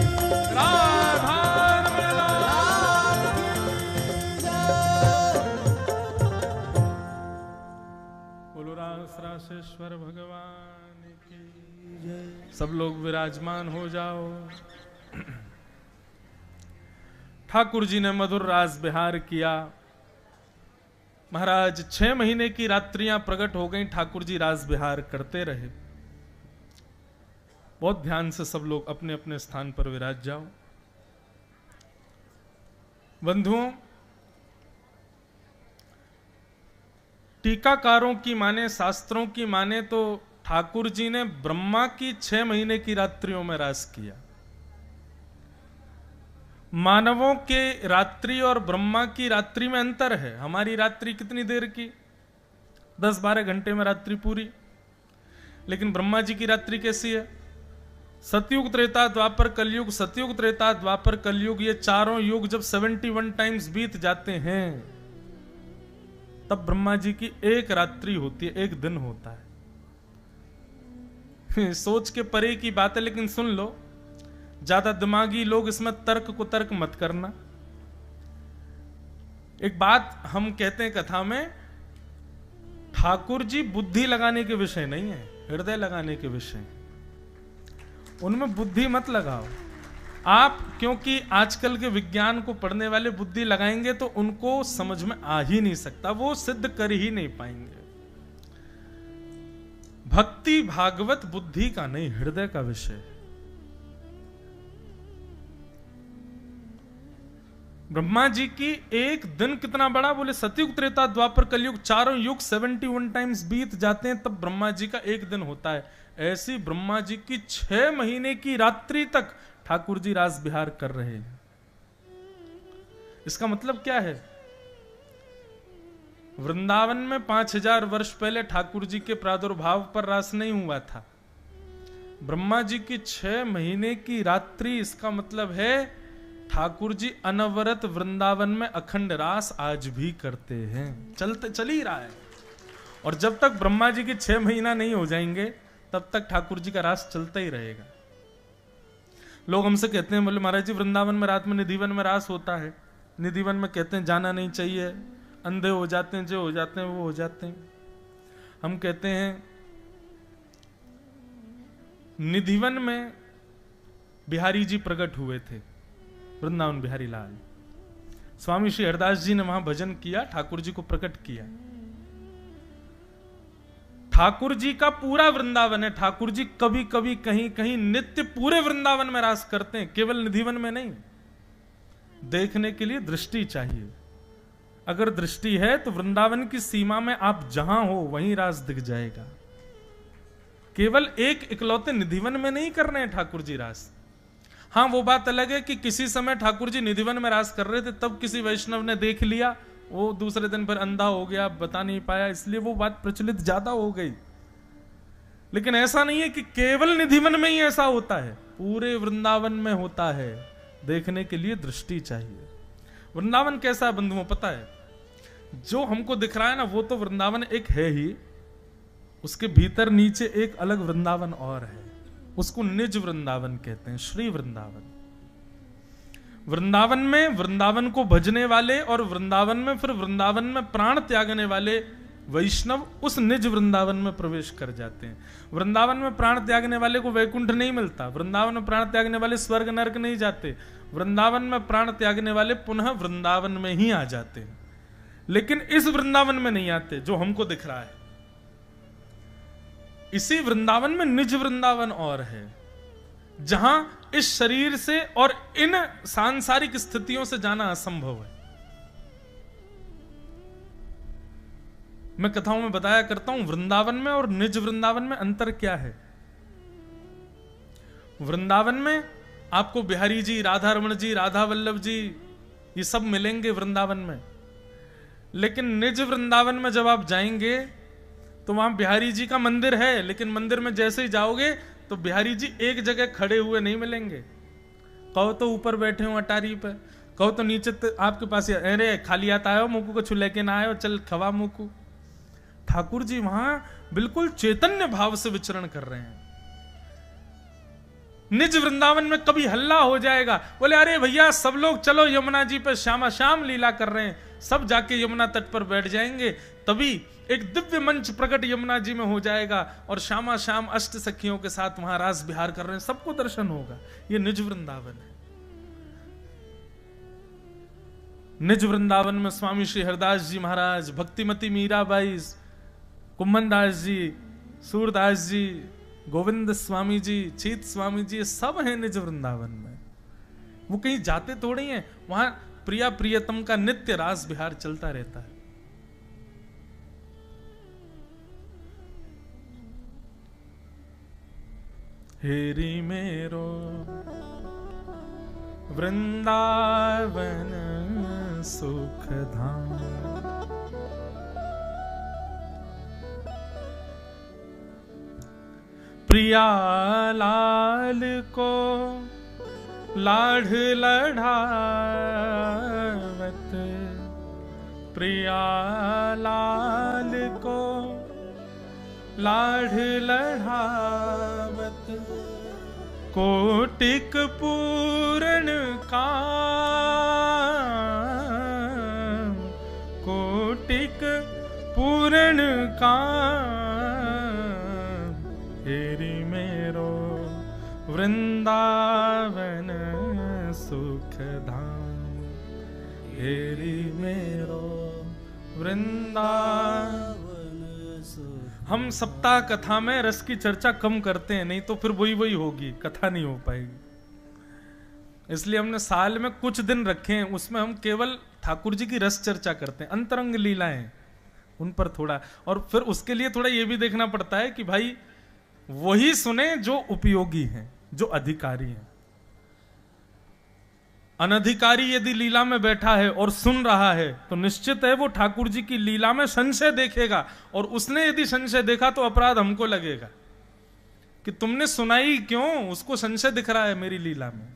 राधा रमण बोलो रास रासेश्वर भगवान की जय। सब लोग विराजमान हो जाओ। ठाकुर जी ने मधुर रास बिहार किया। महाराज 6 महीने की रात्रियां प्रकट हो गईं, ठाकुर जी रास बिहार करते रहे। बहुत ध्यान से सब लोग अपने अपने स्थान पर विराज जाओ। बंधुओं, टीकाकारों की माने, शास्त्रों की माने तो ठाकुर जी ने ब्रह्मा की 6 महीने की रात्रियों में रास किया। मानवों के रात्रि और ब्रह्मा की रात्रि में अंतर है। हमारी रात्रि कितनी देर की? 10-12 घंटे में रात्रि पूरी। लेकिन ब्रह्मा जी की रात्रि कैसी है? सतयुग, त्रेता, द्वापर, कलयुग, सतयुग, त्रेता, द्वापर, कलयुग, ये चारों युग जब 71 टाइम्स बीत जाते हैं तब ब्रह्मा जी की एक रात्रि होती है, एक दिन होता है। सोच के परे की बात है, लेकिन सुन लो। ज्यादा दिमागी लोग इसमें तर्क को तर्क मत करना। एक बात हम कहते हैं कथा में, ठाकुर जी बुद्धि लगाने के विषय नहीं है, हृदय लगाने के विषय है। उनमें बुद्धि मत लगाओ आप, क्योंकि आजकल के विज्ञान को पढ़ने वाले बुद्धि लगाएंगे तो उनको समझ में आ ही नहीं सकता, वो सिद्ध कर ही नहीं पाएंगे। भक्ति भागवत बुद्धि का नहीं, हृदय का विषय है। ब्रह्मा जी की एक दिन कितना बड़ा? बोले सतयुग, त्रेता, द्वापर, कलयुग, चारों युग 71 टाइम्स बीत जाते हैं तब ब्रह्मा जी का एक दिन होता है। ऐसी ब्रह्मा जी की 6 महीने की रात्रि तक ठाकुर जी रास बिहार कर रहे हैं। इसका मतलब क्या है? वृंदावन में 5000 वर्ष पहले ठाकुर जी के प्रादुर्भाव पर रास नहीं हुआ था। ब्रह्मा जी की 6 महीने की रात्रि, इसका मतलब है ठाकुर जी अनवरत वृंदावन में अखंड रास आज भी करते हैं, चल ही रहा है। और जब तक ब्रह्मा जी के 6 महीना नहीं हो जाएंगे तब तक ठाकुर जी का रास चलता ही रहेगा। लोग हमसे कहते हैं, बोले महाराज जी वृंदावन में रात में निधिवन में रास होता है, निधिवन में कहते हैं जाना नहीं चाहिए, अंधे हो जाते हैं, जो हो जाते हैं वो हो जाते हैं। हम कहते हैं निधिवन में बिहारी जी प्रकट हुए थे, वृंदावन बिहारी लाल। स्वामी श्री हरदास जी ने वहां भजन किया, ठाकुर जी को प्रकट किया। ठाकुर जी का पूरा वृंदावन है, ठाकुर जी कभी कभी कहीं कहीं नित्य पूरे वृंदावन में रास करते हैं, केवल निधिवन में नहीं। देखने के लिए दृष्टि चाहिए, अगर दृष्टि है तो वृंदावन की सीमा में आप जहां हो वहीं रास दिख जाएगा। केवल एक इकलौते निधिवन में नहीं कर रहे हैं ठाकुर जी रास। हाँ, वो बात अलग है कि किसी समय ठाकुर जी निधिवन में रास कर रहे थे, तब किसी वैष्णव ने देख लिया, वो दूसरे दिन फिर अंधा हो गया, बता नहीं पाया, इसलिए वो बात प्रचलित ज्यादा हो गई। लेकिन ऐसा नहीं है कि केवल निधिवन में ही ऐसा होता है, पूरे वृंदावन में होता है। देखने के लिए दृष्टि चाहिए। वृंदावन कैसा है बंधुओं पता है? जो हमको दिख रहा है ना, वो तो वृंदावन एक है ही, उसके भीतर नीचे एक अलग वृंदावन और है, उसको निज वृंदावन कहते हैं, श्री वृंदावन। वृंदावन में वृंदावन को भजने वाले और वृंदावन में फिर वृंदावन में प्राण त्यागने वाले वैष्णव उस निज वृंदावन में प्रवेश कर जाते हैं। वृंदावन में प्राण त्यागने वाले को वैकुंठ नहीं मिलता, वृंदावन में प्राण त्यागने वाले स्वर्ग नरक नहीं जाते, वृंदावन में प्राण त्यागने वाले पुनः वृंदावन में ही आ जाते हैं। लेकिन इस वृंदावन में नहीं आते जो हमको दिख रहा है। इसी वृंदावन में निज वृंदावन और है, जहां इस शरीर से और इन सांसारिक स्थितियों से जाना असंभव है। मैं कथाओं में बताया करता हूं वृंदावन में और निज वृंदावन में अंतर क्या है। वृंदावन में आपको बिहारी जी, राधा रमण जी, राधा वल्लभ जी, ये सब मिलेंगे वृंदावन में। लेकिन निज वृंदावन में जब आप जाएंगे तो वहां बिहारी जी का मंदिर है, लेकिन मंदिर में जैसे ही जाओगे तो बिहारी जी एक जगह खड़े हुए नहीं मिलेंगे। कहो तो ऊपर बैठे हो अटारी पे, कहो तो नीचे आपके पास, अरे खाली आता है मुकू को छू लेके ना आयो, चल खवा मुकू। ठाकुर जी वहां बिल्कुल चैतन्य भाव से विचरण कर रहे हैं। निज वृंदावन में कभी हल्ला हो जाएगा, बोले अरे भैया सब लोग चलो यमुना जी पे श्यामा श्याम लीला कर रहे हैं, सब जाके यमुना तट पर बैठ जाएंगे, तभी एक दिव्य मंच प्रकट यमुना जी में हो जाएगा और श्यामा श्याम अष्ट सखियों के साथ वहां रास विहार कर रहे हैं, सबको दर्शन होगा। ये निज वृंदावन है। निज वृंदावन में स्वामी श्री हरदास जी महाराज, भक्तिमती मीराबाई, कुम्मन दास जी, सूरदास जी, गोविंद स्वामी जी, चीत स्वामी जी, सब हैं निज वृंदावन में। वो कहीं जाते थोड़ी हैं, वहां प्रिया प्रियतम का नित्य रास विहार चलता रहता है। हेरी मेरो वृंदावन सुख धाम, प्रिया लाल को लाढ़ लढ़ावत, प्रिया लाल को लाढ़ लढ़ावत, कोटिक पूर्ण काम, कोटिक पूर्ण काम, हेरी मेरो वृंदावन सुख धाम, हेरी मेरो वृंदावन। हम सप्ताह कथा में रस की चर्चा कम करते हैं, नहीं तो फिर वही वही होगी, कथा नहीं हो पाएगी। इसलिए हमने साल में कुछ दिन रखे हैं, उसमें हम केवल ठाकुर जी की रस चर्चा करते हैं, अंतरंग लीलाएं उन पर थोड़ा, और फिर उसके लिए थोड़ा ये भी देखना पड़ता है कि भाई वही सुने जो उपयोगी हैं, जो अधिकारी हैं। अनधिकारी यदि लीला में बैठा है और सुन रहा है तो निश्चित है वो ठाकुर जी की लीला में संशय देखेगा, और उसने यदि संशय देखा तो अपराध हमको लगेगा कि तुमने सुनाई क्यों, उसको संशय दिख रहा है मेरी लीला में।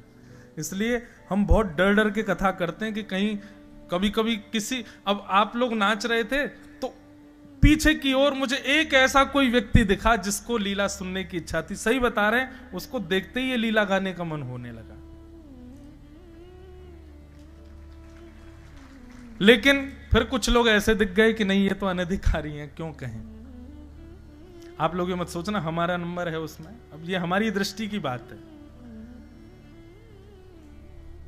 इसलिए हम बहुत डर डर के कथा करते हैं कि कहीं कभी कभी किसी, अब आप लोग नाच रहे थे तो पीछे की ओर मुझे एक ऐसा कोई व्यक्ति दिखा जिसको लीला सुनने की इच्छा थी। सही बता रहे हैं, उसको देखते ही ये लीला गाने का मन होने लगा। लेकिन फिर कुछ लोग ऐसे दिख गए कि नहीं ये तो अनधिकारी हैं, क्यों कहें। आप लोग ये मत सोचना हमारा नंबर है उसमें, अब ये हमारी दृष्टि की बात है।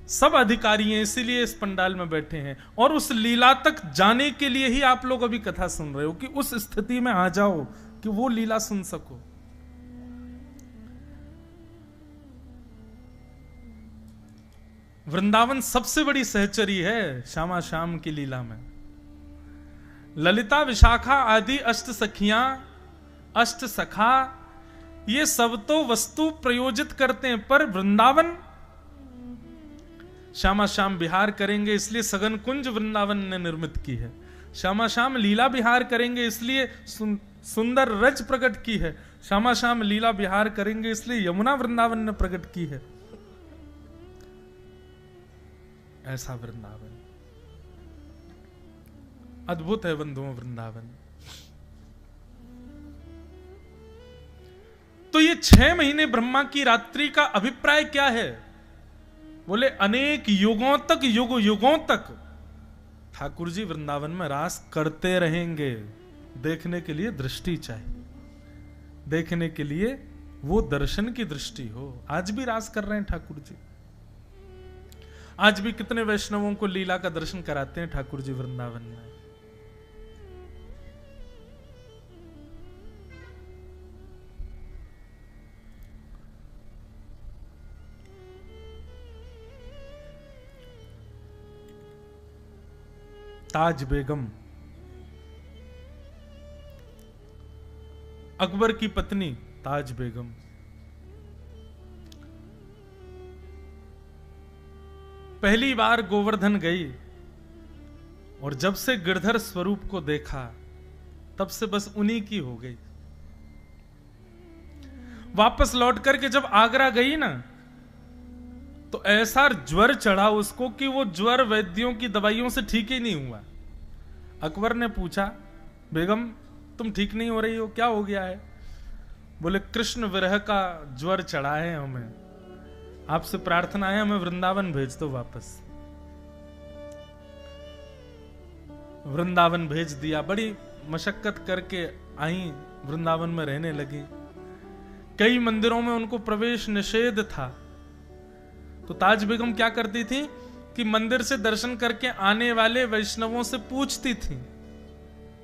सब अधिकारी हैं, इसीलिए इस पंडाल में बैठे हैं, और उस लीला तक जाने के लिए ही आप लोग अभी कथा सुन रहे हो कि उस स्थिति में आ जाओ कि वो लीला सुन सको। वृंदावन सबसे बड़ी सहचरी है श्यामा श्याम की लीला में। ललिता विशाखा आदि अष्ट सखियां, अष्ट सखा, ये सब तो वस्तु प्रयोजित करते हैं, पर वृंदावन श्यामा श्याम विहार करेंगे इसलिए सघन कुंज वृंदावन ने निर्मित की है। श्यामा श्याम लीला विहार करेंगे इसलिए सुंदर रज प्रकट की है। श्यामा श्याम लीला विहार करेंगे इसलिए यमुना वृंदावन ने प्रकट की है। ऐसा वृंदावन अद्भुत है बंधुओं वृंदावन। तो ये 6 महीने ब्रह्मा की रात्रि का अभिप्राय क्या है? बोले अनेक युगों तक, युगों तक ठाकुर जी वृंदावन में रास करते रहेंगे। देखने के लिए दृष्टि चाहिए, देखने के लिए वो दर्शन की दृष्टि हो। आज भी रास कर रहे हैं ठाकुर जी, आज भी कितने वैष्णवों को लीला का दर्शन कराते हैं ठाकुर जी वृंदावन में। ताज बेगम, अकबर की पत्नी ताज बेगम, पहली बार गोवर्धन गई और जब से गिरधर स्वरूप को देखा तब से बस उन्हीं की हो गई। वापस लौट करके जब आगरा गई ना तो ऐसा ज्वर चढ़ा उसको कि वो ज्वर वैद्यों की दवाइयों से ठीक ही नहीं हुआ। अकबर ने पूछा, बेगम तुम ठीक नहीं हो रही हो, क्या हो गया है? बोले कृष्ण विरह का ज्वर चढ़ा है हमें, आपसे प्रार्थना है हमें वृंदावन भेज दो वापस। वृंदावन भेज दिया, बड़ी मशक्कत करके आई, वृंदावन में रहने लगी। कई मंदिरों में उनको प्रवेश निषेध था, तो ताज बेगम क्या करती थी कि मंदिर से दर्शन करके आने वाले वैष्णवों से पूछती थी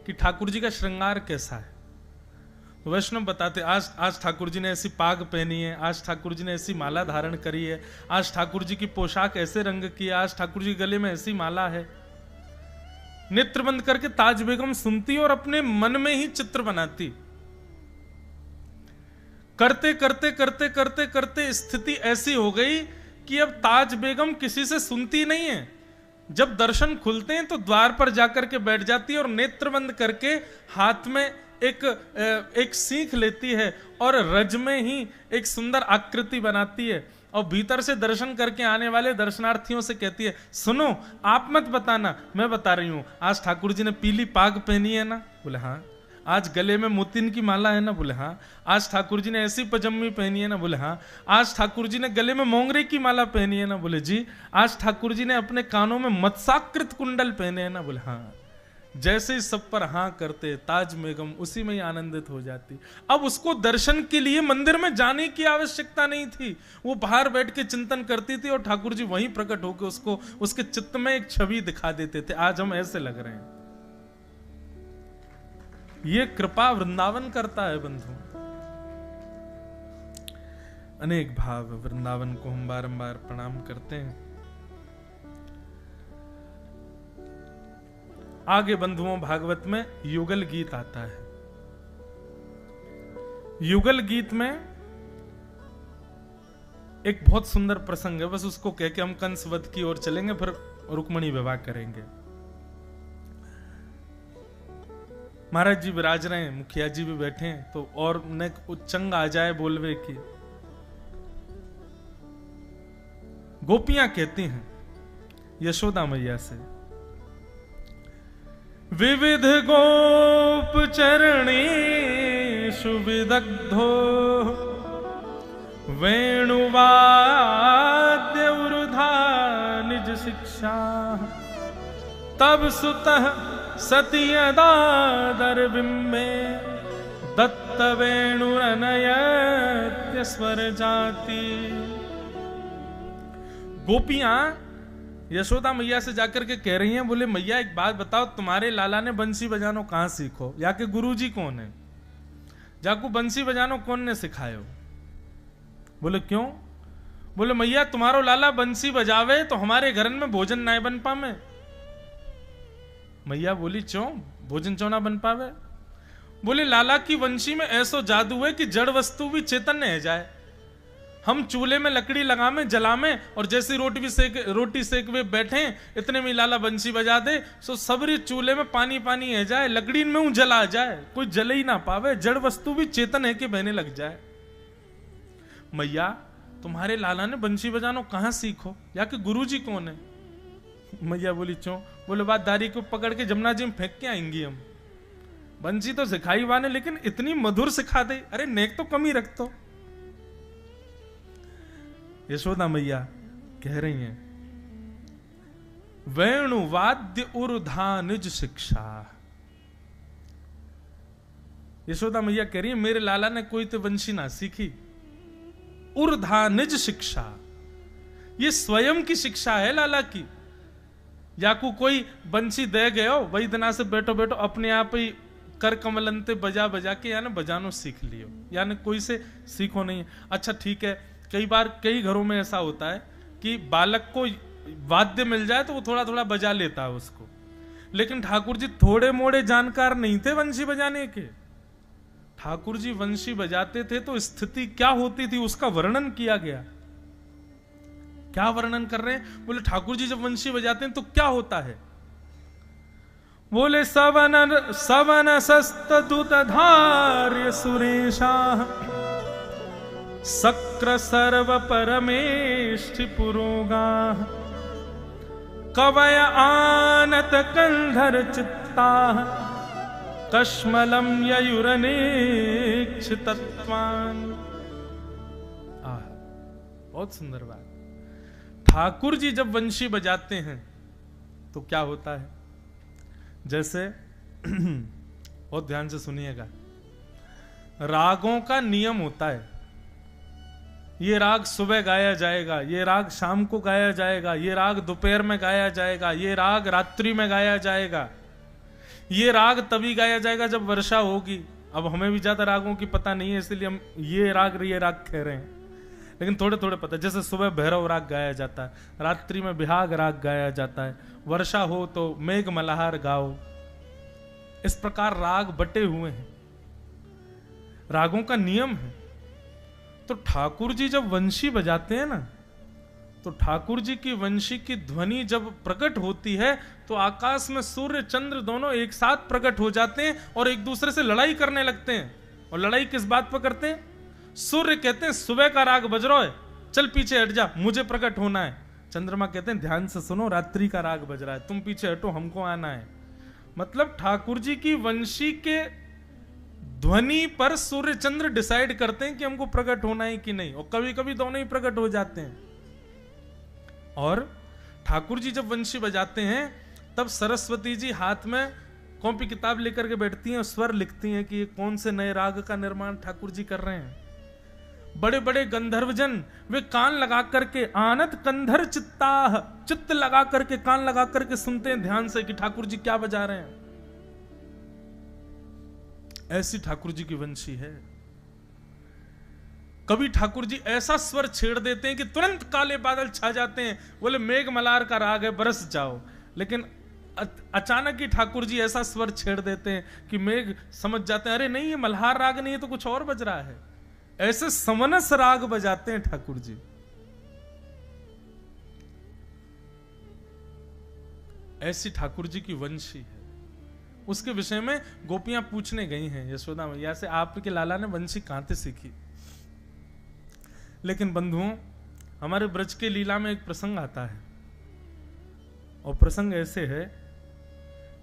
कि ठाकुर जी का श्रृंगार कैसा है। तो वैष्णव बताते, आज ठाकुर जी ने ऐसी पाग पहनी है, आज ठाकुर जी ने ऐसी माला धारण करी है, आज ठाकुर जी की पोशाक ऐसे रंग की है, आज ठाकुर जी के गले में ऐसी माला है। नेत्र बंद करके ताज बेगम सुनती और अपने मन में ही चित्र बनाती। करते करते करते करते करते स्थिति ऐसी हो गई कि अब ताज बेगम किसी से सुनती नहीं है। जब दर्शन खुलते हैं तो द्वार पर जाकर के बैठ जाती है और नेत्र बंद करके हाथ में एक सीख लेती है और रज में ही एक सुंदर आकृति बनाती है और भीतर से दर्शन करके आने वाले दर्शनार्थियों से कहती है, सुनो आप मत बताना, मैं बता रही हूं, आज ठाकुर जी ने पीली पाग पहनी है ना? बोले हाँ। आज गले में मोतिन की माला है ना? बोले हाँ। आज ठाकुर जी ने ऐसी पजम्मी पहनी है ना? बोले हाँ। आज ठाकुर जी ने गले में मोंगरे की माला पहनी है ना? बोले जी। आज ठाकुर जी ने अपने कानों में मत्स्याकृत कुंडल पहने हैं ना? बोले हाँ। जैसे ही सब पर हाँ करते ताज बेगम उसी में ही आनंदित हो जाती। अब उसको दर्शन के लिए मंदिर में जाने की आवश्यकता नहीं थी, वो बाहर बैठ के चिंतन करती थी और ठाकुर जी वहीं प्रकट होकर उसको उसके चित्त में एक छवि दिखा देते थे, आज हम ऐसे लग रहे हैं। ये कृपा वृंदावन करता है बंधु। अनेक भाव वृंदावन को हम बारंबार प्रणाम करते हैं। आगे बंधुओं भागवत में युगल गीत आता है। युगल गीत में एक बहुत सुंदर प्रसंग है, बस उसको कह के हम कंस वध की ओर चलेंगे, फिर रुक्मणी विवाह करेंगे। महाराज जी विराज रहे हैं, मुखिया जी भी बैठे हैं, तो और ने उच्चंग आ जाए बोलवे की। गोपियां कहती हैं यशोदा मैया से, विविध गोप चरणेषु विदग्धो वेणुवाद्य वृथा निज शिक्षा, तब सुतः सती यदादर बिंबे दत्त वेणुरनयत्य स्वर जाति। गोपियां यशोदा मैया से जाकर के कह रही हैं, बोले मैया एक बात बताओ, तुम्हारे लाला ने बंसी बजानो कहां सीखो, या के गुरुजी कौन है, जाकू बंसी बजानो कौन ने सिखायो। बोले क्यों? बोले मैया तुम्हारो लाला बंसी बजावे तो हमारे घर में भोजन ना बन पावे। मैया बोली क्यों भोजन क्यों ना बन पावे? बोले लाला की वंशी में ऐसो जादू है कि जड़ वस्तु भी चेतन है जाए। हम चूल्हे में लकड़ी लगावे जलावे और जैसी रोटी सेक वे बैठे, इतने में लाला बंसी बजा दे, सो सबरी चूल्हे में पानी पानी है जाए, लकड़ी में ऊ जला जाए, कोई जल ही ना पावे, जड़ वस्तु भी चेतन है कि बहने लग जाए। मैया तुम्हारे लाला ने बंसी बजानो कहां सीखो, या कि गुरुजी कौन है? मैया बोली क्यों? बोले बात दारी को पकड़ के जमुना जी में फेंक के आएंगी हम। बंसी तो सिखाई वाने, लेकिन इतनी मधुर सिखा दे, अरे नेक तो कमी रख तो। यशोदा मैया कह रही हैं, वेणु वाद्य उर्धा निज शिक्षा। यशोदा मैया कह रही है मेरे लाला ने कोई तो वंशी ना सीखी, उर्धा निज शिक्षा, ये स्वयं की शिक्षा है लाला की। याकू कोई बंसी दे गए हो, वही दिना से बैठो बैठो अपने आप ही कर कमलंते बजा बजा के यानी बजानो सीख लियो, यानी कोई से सीखो नहीं। अच्छा ठीक है, कई बार कई घरों में ऐसा होता है कि बालक को वाद्य मिल जाए तो वो थोड़ा थोड़ा बजा लेता है उसको, लेकिन ठाकुर जी थोड़े मोड़े जानकार नहीं थे वंशी बजाने के। ठाकुर जी वंशी बजाते थे तो स्थिति क्या होती थी उसका वर्णन किया गया। क्या वर्णन कर रहे हैं? बोले ठाकुर जी जब वंशी बजाते हैं तो क्या होता है? बोले सवन सस्त दूत धार्य सुरेशा सक्र सर्व परमेष्ठि पुरोगा कवय आनत कंधर चित्ता कश्मलम ययुरनेक्षितत्वान्। बहुत सुंदर बात। ठाकुर जी जब वंशी बजाते हैं तो क्या होता है? जैसे बहुत ध्यान से सुनिएगा, रागों का नियम होता है। ये राग सुबह गाया जाएगा, ये राग शाम को गाया जाएगा, ये राग दोपहर में गाया जाएगा, ये राग रात्रि में गाया जाएगा, ये राग तभी गाया जाएगा जब वर्षा होगी। अब हमें भी ज्यादा रागों की पता नहीं है, इसलिए हम ये राग कह रहे हैं, लेकिन थोड़े थोड़े पता। जैसे सुबह भैरव राग गाया जाता है, रात्रि में बिहाग राग गाया जाता है, वर्षा हो तो मेघ मल्हार गाओ। इस प्रकार राग बटे हुए हैं, रागों का नियम है। तो ठाकुर जी जब वंशी बजाते हैं ना, तो ठाकुर जी की वंशी की ध्वनि जब प्रकट होती है तो आकाश में सूर्य चंद्र दोनों एक साथ प्रकट हो जाते हैं और एक दूसरे से लड़ाई करने लगते हैं। और लड़ाई किस बात पर करते हैं? सूर्य कहते हैं सुबह का राग बज रहा है, चल पीछे हट जा, मुझे प्रकट होना है। चंद्रमा कहते हैं ध्यान से सुनो, रात्रि का राग बज रहा है, तुम पीछे हटो, हमको आना है। मतलब ठाकुर जी की वंशी के ध्वनि पर सूर्य चंद्र डिसाइड करते हैं कि हमको प्रकट होना है कि नहीं, और कभी कभी दोनों ही प्रकट हो जाते हैं। और ठाकुर जी जब वंशी बजाते हैं तब सरस्वती जी हाथ में कॉपी किताब लेकर के बैठती हैं और स्वर लिखती हैं कि ये कौन से नए राग का निर्माण ठाकुर जी कर रहे हैं। बड़े बड़े गंधर्वजन वे कान लगा करके आनत कंधर चित्ता, चित्त लगा करके कान लगा करके सुनते हैं ध्यान से कि ठाकुर जी क्या बजा रहे हैं। ऐसी ठाकुर जी की वंशी है। कभी ठाकुर जी ऐसा स्वर छेड़ देते हैं कि तुरंत काले बादल छा जाते हैं, बोले मेघ मल्हार का राग है बरस जाओ। लेकिन अचानक ही ठाकुर जी ऐसा स्वर छेड़ देते हैं कि मेघ समझ जाते हैं अरे नहीं ये मल्हार राग नहीं है, तो कुछ और बज रहा है। ऐसे समनस राग बजाते हैं ठाकुर जी। ऐसी ठाकुर जी की वंशी है। उसके विषय में गोपियां पूछने गई हैं यशोदा मैया से, आपके लाला ने वंशी कहां से सीखी? लेकिन बंधुओं, हमारे ब्रज के लीला में एक प्रसंग आता है, और प्रसंग ऐसे है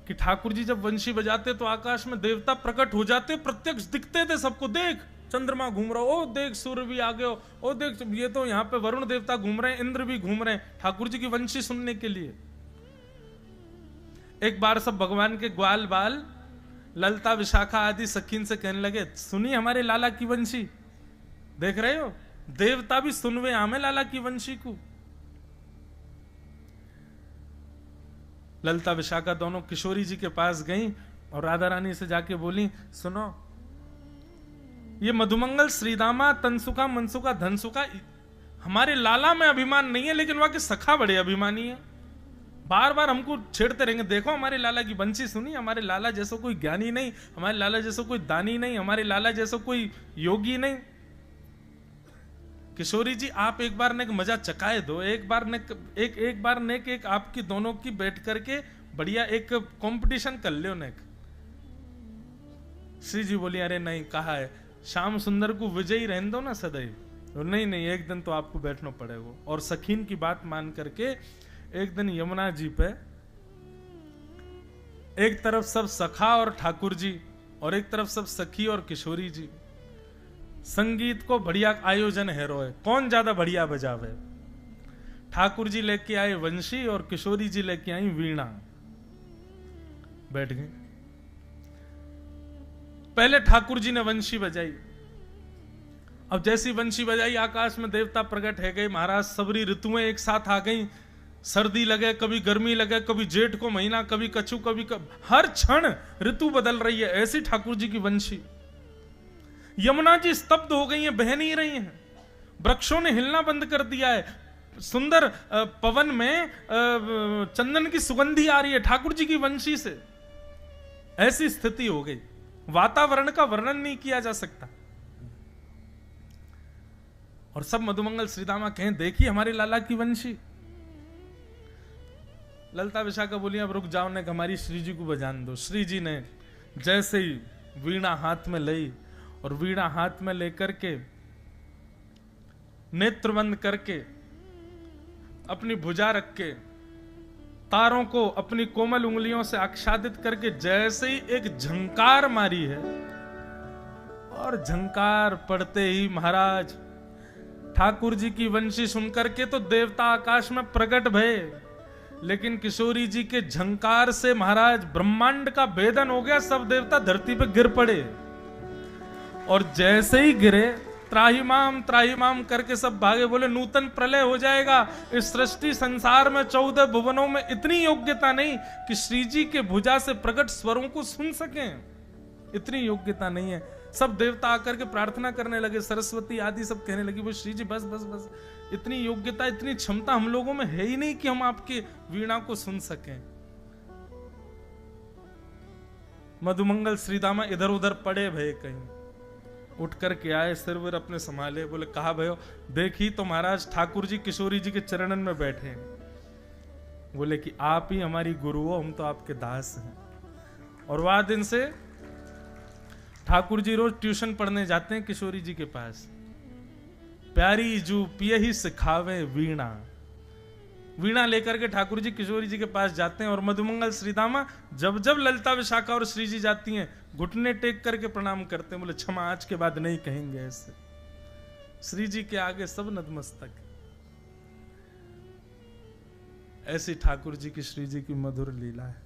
कि ठाकुर जी जब वंशी बजाते तो आकाश में देवता प्रकट हो जाते, प्रत्यक्ष दिखते थे सबको। देख चंद्रमा घूम रहा हो, ओ देख सूर्य भी आ गए हो, ओ देख ये तो यहाँ पे वरुण देवता घूम रहे हैं, इंद्र भी घूम रहे हैं ठाकुर जी की वंशी सुनने के लिए। एक बार सब भगवान के ग्वाल बाल ललता विशाखा आदि सखीन से कहने लगे, सुनी हमारे लाला की वंशी, देख रहे हो देवता भी सुनवे आमे लाला की वंशी को। ललता विशाखा दोनों किशोरी जी के पास गईं और राधा रानी से जाके बोली, सुनो ये मधुमंगल श्रीदामा तनसुका मनसुका धनसुका, हमारे लाला में अभिमान नहीं है लेकिन वहां के सखा बड़े अभिमानी है, बार बार हमको छेड़ते रहेंगे। देखो हमारे लाला की वंशी सुनी, हमारे लाला जैसा कोई ज्ञानी नहीं, हमारे लाला जैसा कोई दानी नहीं, हमारे लाला जैसा कोई योगी नहीं। किशोरी जी आप एक बार ने मजा चकाए दो, एक बार ने एक आपकी दोनों की बैठ करके बढ़िया एक कंपटीशन कर लो ने। श्री जी बोली, अरे नहीं, कहा है श्याम सुंदर को विजयी रहने दो ना सदैव। नहीं नहीं, एक दिन तो आपको बैठना पड़ेगा। और सखीन की बात मान करके एक दिन यमुना जी पे एक तरफ सब सखा और ठाकुर जी और एक तरफ सब सखी और किशोरी जी, संगीत को बढ़िया आयोजन है रोए, कौन ज्यादा बढ़िया बजावे। ठाकुर जी लेके आए वंशी और किशोरी जी लेके आई वीणा। बैठ गए। पहले ठाकुर जी ने वंशी बजाई। अब जैसी वंशी बजाई आकाश में देवता प्रकट है गए महाराज। सबरी ऋतुएं एक साथ आ गई, सर्दी लगे, कभी गर्मी लगे, कभी जेठ को महीना, कभी कछु, हर क्षण ऋतु बदल रही है। ऐसी ठाकुर जी की वंशी। यमुना जी स्तब्ध हो गई हैं, बह नहीं रही हैं, वृक्षों ने हिलना बंद कर दिया है, सुंदर पवन में चंदन की सुगंधी आ रही है ठाकुर जी की वंशी से। ऐसी स्थिति हो गई, वातावरण का वर्णन नहीं किया जा सकता। और सब मधुमंगल श्रीदामा कहें, देखिए हमारे लाला की वंशी। ललता विशाखा बोली, अब रुक जाओ ने, हमारी श्री जी को बजान दो। श्री जी ने जैसे ही वीणा हाथ में ली और वीणा हाथ में लेकर के नेत्र बंद करके अपनी भुजा रख के तारों को अपनी कोमल उंगलियों से आच्छादित करके जैसे ही एक झंकार मारी है, और झंकार पड़ते ही महाराज ठाकुर जी की वंशी सुनकर के तो देवता आकाश में प्रकट भये, लेकिन किशोरी जी के झंकार से महाराज ब्रह्मांड का भेदन हो गया। सब देवता धरती पे गिर पड़े, और जैसे ही गिरे त्राहिमाम करके सब भागे, बोले नूतन प्रलय हो जाएगा। इस सृष्टि संसार में 14 भुवनों में इतनी योग्यता नहीं कि श्री जी के भुजा से प्रकट स्वरों को सुन सकें, इतनी योग्यता नहीं है। सब देवता आकर के प्रार्थना करने लगे, सरस्वती आदि सब कहने लगी, वो श्री जी बस बस बस, इतनी योग्यता इतनी क्षमता हम लोगों में है ही नहीं कि हम आपके वीणा को सुन सकें। मधुमंगल श्रीदामा इधर उधर पड़े भय, कहीं उठ करके आए, सिरवर अपने संभाले, बोले कहा भयो, देखी तो महाराज ठाकुर जी किशोरी जी के चरणन में बैठे हैं। बोले कि आप ही हमारी गुरु हो, हम तो आपके दास हैं। और वह दिन से ठाकुर जी रोज ट्यूशन पढ़ने जाते हैं किशोरी जी के पास। प्यारी जू पिए ही सिखावे वीणा, वीणा लेकर के ठाकुर जी किशोरी जी के पास जाते हैं। और मधुमंगल श्रीदामा जब जब ललता विशाखा और श्री जी जाती हैं, घुटने टेक करके प्रणाम करते हैं, बोले क्षमा, आज के बाद नहीं कहेंगे ऐसे। श्री जी के आगे सब नतमस्तक। ऐसी ठाकुर जी की श्री जी की मधुर लीला है।